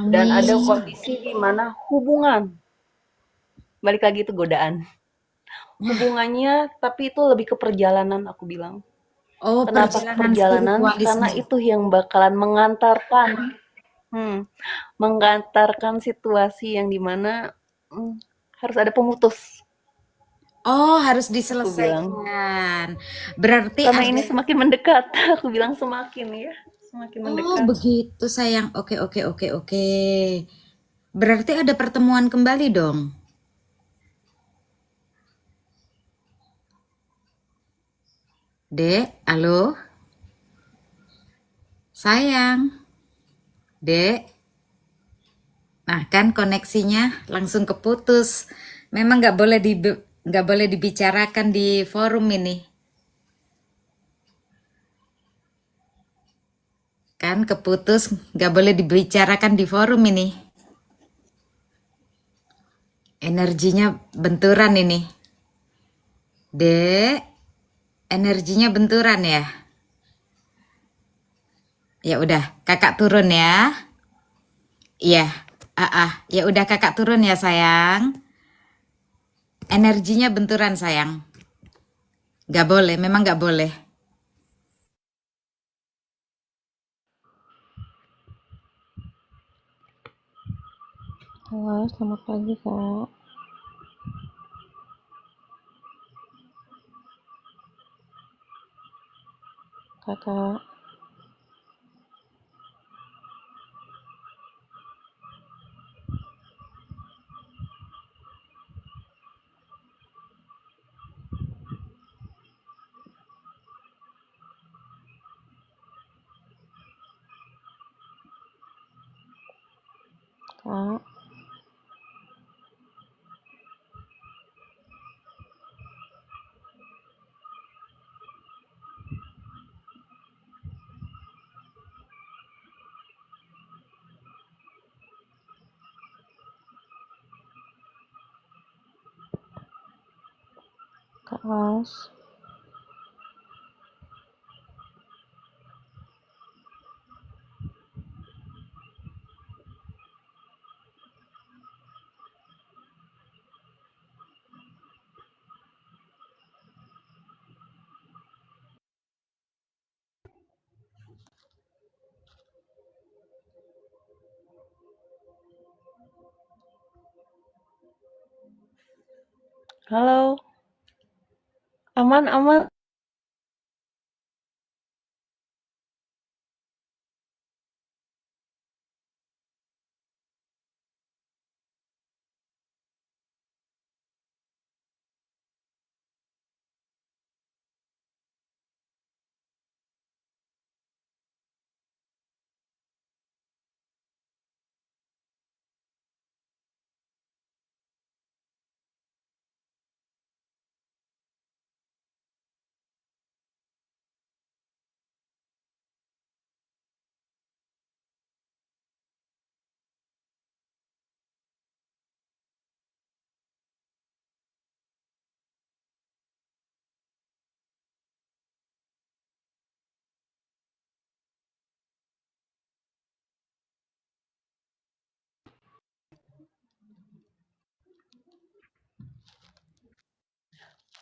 Dan ada kondisi di mana hubungan balik lagi itu godaan. Hubungannya tapi itu lebih ke perjalanan, aku bilang. Oh, Kenapa perjalanan? Karena itu yang bakalan mengantarkan situasi yang dimana harus ada pemutus. Oh, harus diselesaikan. Berarti karena ada... ini semakin mendekat. Aku bilang semakin ya, semakin mendekat. Oh, begitu sayang. Oke. Berarti ada pertemuan kembali dong. Dek, halo? Sayang. Dek. Nah, kan koneksinya langsung keputus. Memang nggak boleh nggak boleh dibicarakan di forum ini. Kan keputus nggak boleh dibicarakan di forum ini. Energinya benturan ini. Dek, energinya benturan ya. Ya udah, kakak turun ya. Iya, ya udah kakak turun ya sayang. Energinya benturan sayang. Nggak boleh, memang nggak boleh. Halo, selamat pagi Kak. Kakak, Kak, Kak As. Halo, aman, aman.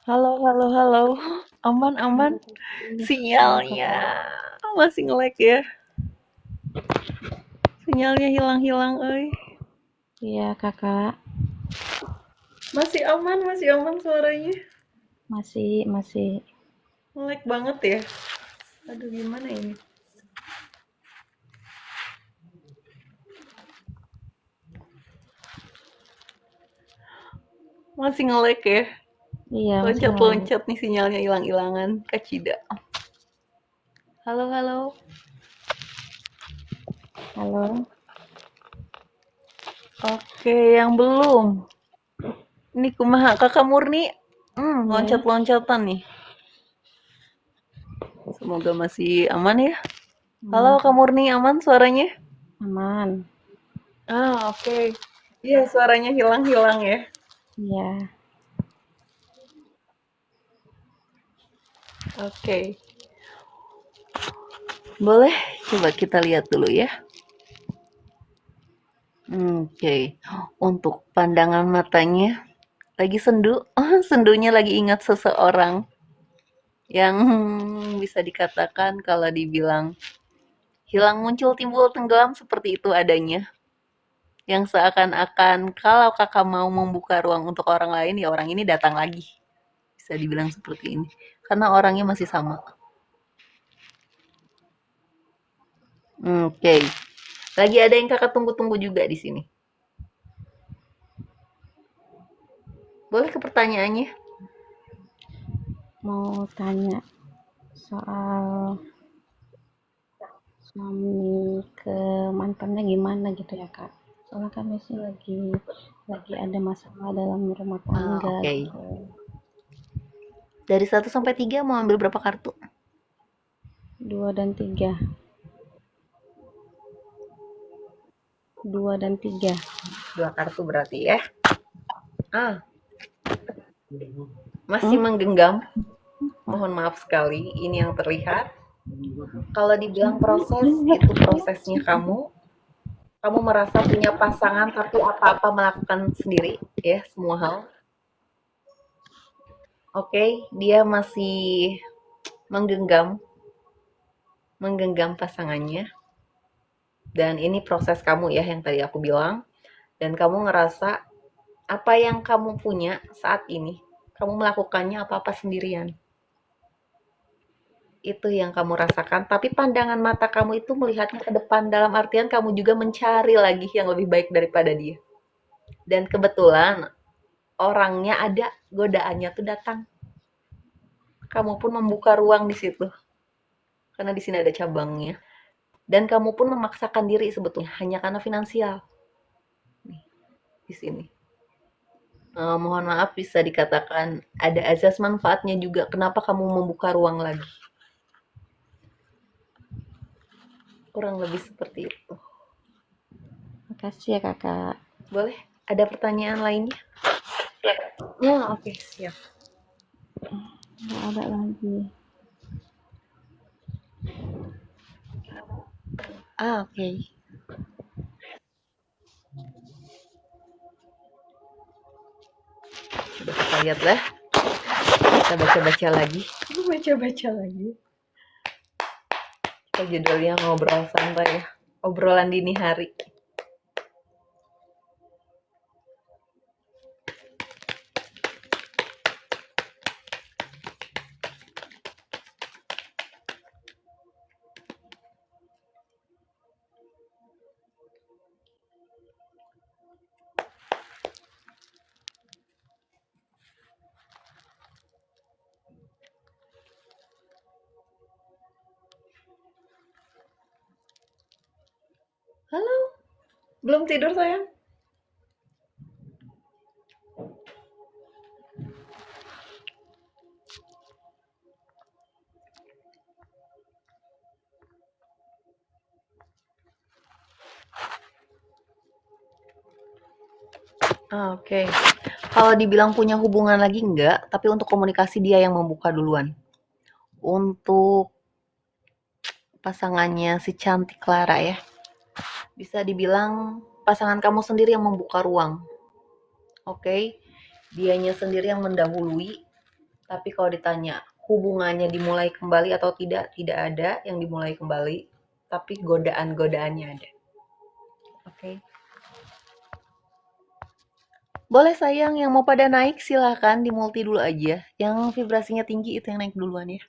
Halo, halo, halo. Aman, aman. Halo Sinyalnya Kakak. masih nge-lag ya. Sinyalnya hilang-hilang, euy. Iya Kakak, Masih aman suaranya. masih. Nge-lag banget ya. Aduh, gimana ini? Masih nge-lag ya. Iya, masih ngelag. Loncat-loncat nih sinyalnya hilang-hilangan. Kacida. Halo, halo. Halo. Oke, yang belum. Ini kumaha Kakak Murni. Ya, Loncat-loncatan nih. Semoga masih aman ya. aman Halo Kak Kak. Murni, aman suaranya? Aman. Oke. Iya, suaranya hilang-hilang ya. Iya. Oke. Boleh coba kita lihat dulu ya. Oke. Untuk pandangan matanya lagi sendu. Sendunya lagi ingat seseorang yang bisa dikatakan kalau dibilang hilang muncul timbul tenggelam seperti itu adanya. Yang seakan-akan kalau kakak mau membuka ruang untuk orang lain, ya orang ini datang lagi. Bisa dibilang seperti ini. Karena orangnya masih sama. Oke. Lagi ada yang kakak tunggu-tunggu juga di sini. Boleh ke pertanyaannya? Mau tanya soal suami ke mantannya gimana gitu ya Kak? Soalnya kami sih lagi ada masalah dalam rumah tangga Oke. gitu. Dari 1 sampai 3 mau ambil berapa kartu? 2 dan 3. 2 dan 3. 2 kartu berarti ya. Masih menggenggam. Mohon maaf sekali, ini yang terlihat. Kalau dibilang proses, itu prosesnya kamu merasa punya pasangan tapi apa-apa melakukan sendiri ya, semua hal. Oke, dia masih menggenggam pasangannya. Dan ini proses kamu ya, yang tadi aku bilang. Dan kamu ngerasa apa yang kamu punya saat ini, kamu melakukannya apa-apa sendirian. Itu yang kamu rasakan, tapi pandangan mata kamu itu melihatnya ke depan, dalam artian kamu juga mencari lagi yang lebih baik daripada dia. Dan kebetulan orangnya ada, godaannya tuh datang. Kamu pun membuka ruang di situ. Karena di sini ada cabangnya. Dan kamu pun memaksakan diri sebetulnya hanya karena finansial. Nih, di sini. Mohon maaf, bisa dikatakan ada azas manfaatnya juga. Kenapa kamu membuka ruang lagi? Kurang lebih seperti itu. Makasih ya kakak. Boleh? Ada pertanyaan lainnya? Ya, oke, siap. Nggak ada lagi. Oke. Coba kita lihat lah. Kita baca-baca lagi. Kita judulnya ngobrol santai ya. Obrolan dini hari. Halo, belum tidur sayang? Oke. Kalau dibilang punya hubungan lagi enggak, tapi untuk komunikasi dia yang membuka duluan. Untuk pasangannya si cantik Clara ya. Bisa dibilang pasangan kamu sendiri yang membuka ruang. Oke. Dianya sendiri yang mendahului. Tapi kalau ditanya hubungannya dimulai kembali atau tidak ada yang dimulai kembali. Tapi godaan-godaannya ada. Oke. Boleh sayang, yang mau pada naik silahkan di multi dulu aja. Yang vibrasinya tinggi itu yang naik duluan ya.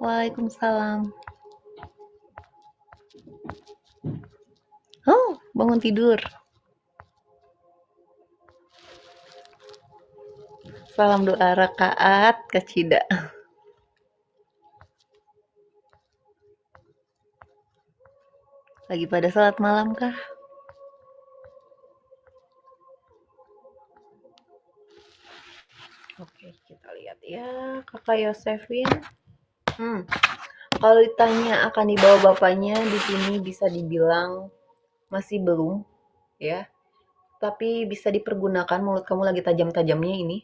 Waalaikumsalam. Oh, bangun tidur. Salam doa rakaat Kak Cida. Lagi pada salat malam kah? Oke, kita lihat ya, Kakak Yosefin. Kalau ditanya akan dibawa bapaknya, di sini bisa dibilang masih belum, ya. Tapi bisa dipergunakan, mulut kamu lagi tajam-tajamnya ini.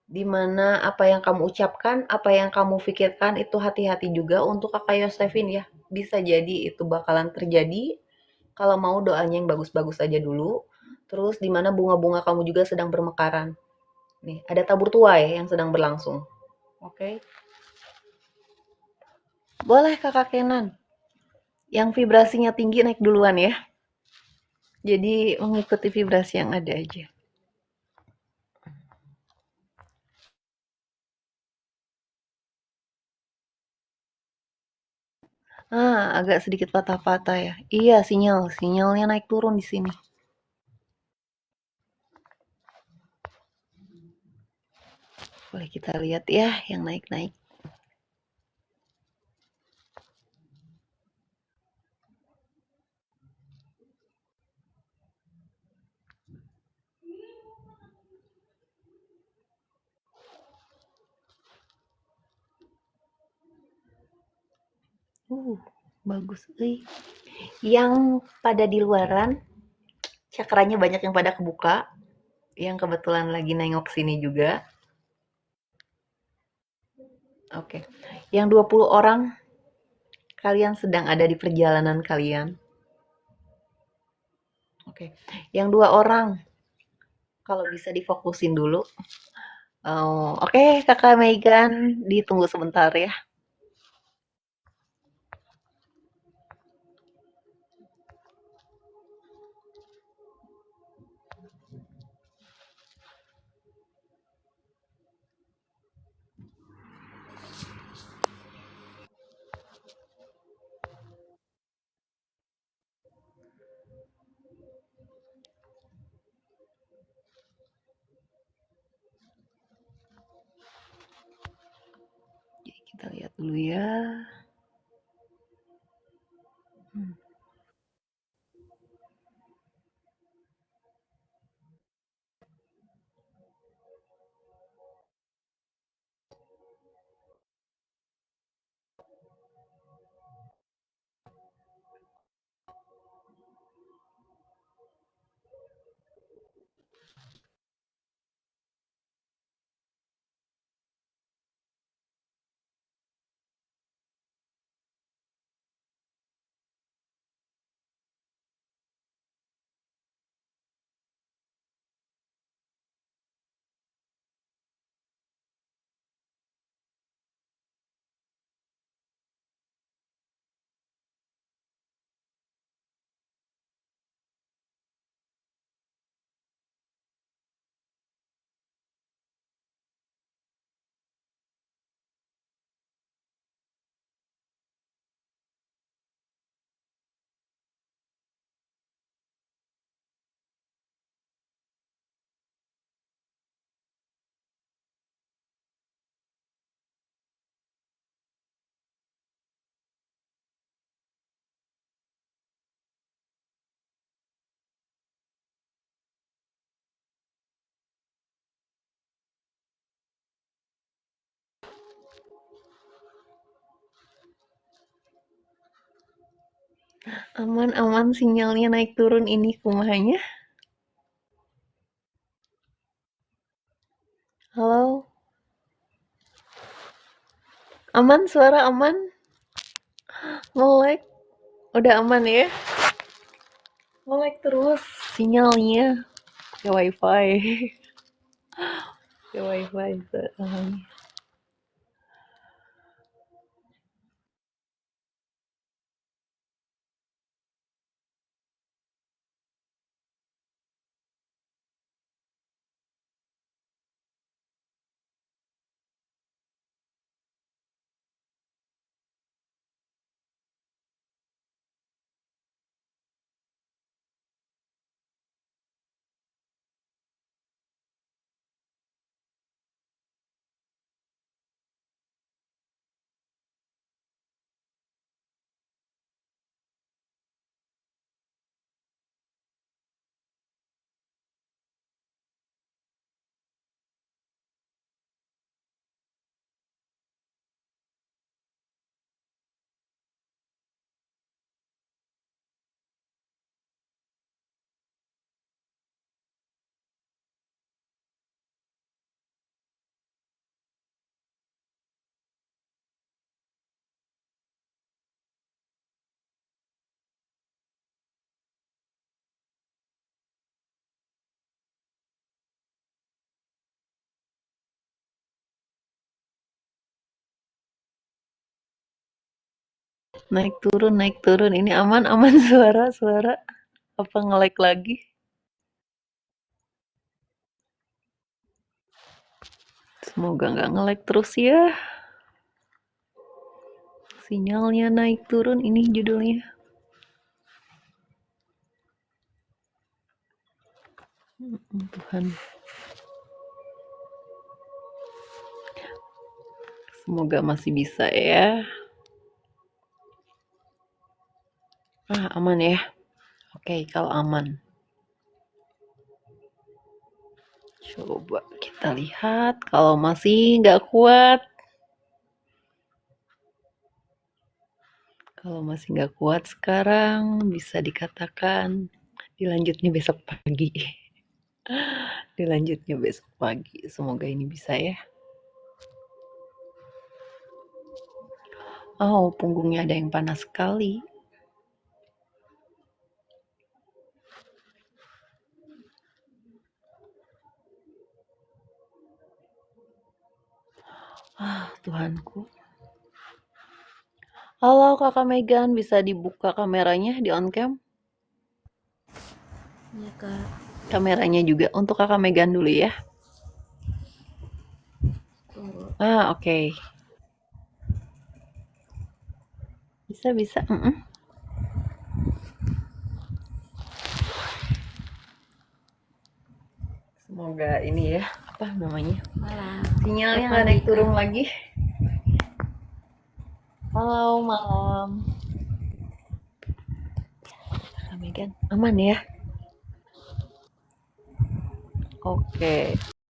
Dimana apa yang kamu ucapkan, apa yang kamu pikirkan, itu hati-hati juga untuk Kakak Yosefin ya. Bisa jadi itu bakalan terjadi. Kalau mau doanya yang bagus-bagus aja dulu. Terus dimana bunga-bunga kamu juga sedang bermekaran. Nih, ada tabur tuai yang sedang berlangsung. Oke. Boleh Kakak Kenan. Yang vibrasinya tinggi naik duluan ya. Jadi mengikuti vibrasi yang ada aja. Agak sedikit patah-patah ya. Iya, sinyalnya naik turun di sini. Boleh kita lihat ya yang naik-naik. Bagus euy. Yang pada di luaran, cakranya banyak yang pada kebuka, yang kebetulan lagi nengok sini juga. Oke. Yang 20 orang, kalian sedang ada di perjalanan kalian. Oke. Yang 2 orang, kalau bisa difokusin dulu. Oke, Kakak Megan, ditunggu sebentar ya. Kita lihat dulu ya. Aman-aman sinyalnya naik turun ini kumahanya. Halo? Aman, suara aman? Nge-lag? Udah aman ya? Nge-lag terus sinyalnya. Ke wifi. Ke wifi soalnya. Naik turun. Ini aman suara. Apa nge-lag lagi? Semoga nggak nge-lag terus ya. Sinyalnya naik turun ini judulnya. Tuhan. Semoga masih bisa ya. Aman ya. Oke, kalau aman. Coba kita lihat. Kalau masih nggak kuat, Kalau masih nggak kuat sekarang, bisa dikatakan dilanjutnya besok pagi. Dilanjutnya besok pagi. Semoga ini bisa ya. Oh, punggungnya ada yang panas sekali. Tuhanku. Halo Kakak Megan, bisa dibuka kameranya di on cam? Iya Kak. Kameranya juga untuk Kakak Megan dulu ya. Tunggu. Oke. Bisa. Semoga ini ya, apa namanya? Malam. Sinyalnya nggak naik turun lagi. Halo, malam. Kakak Megan, aman ya? Oke.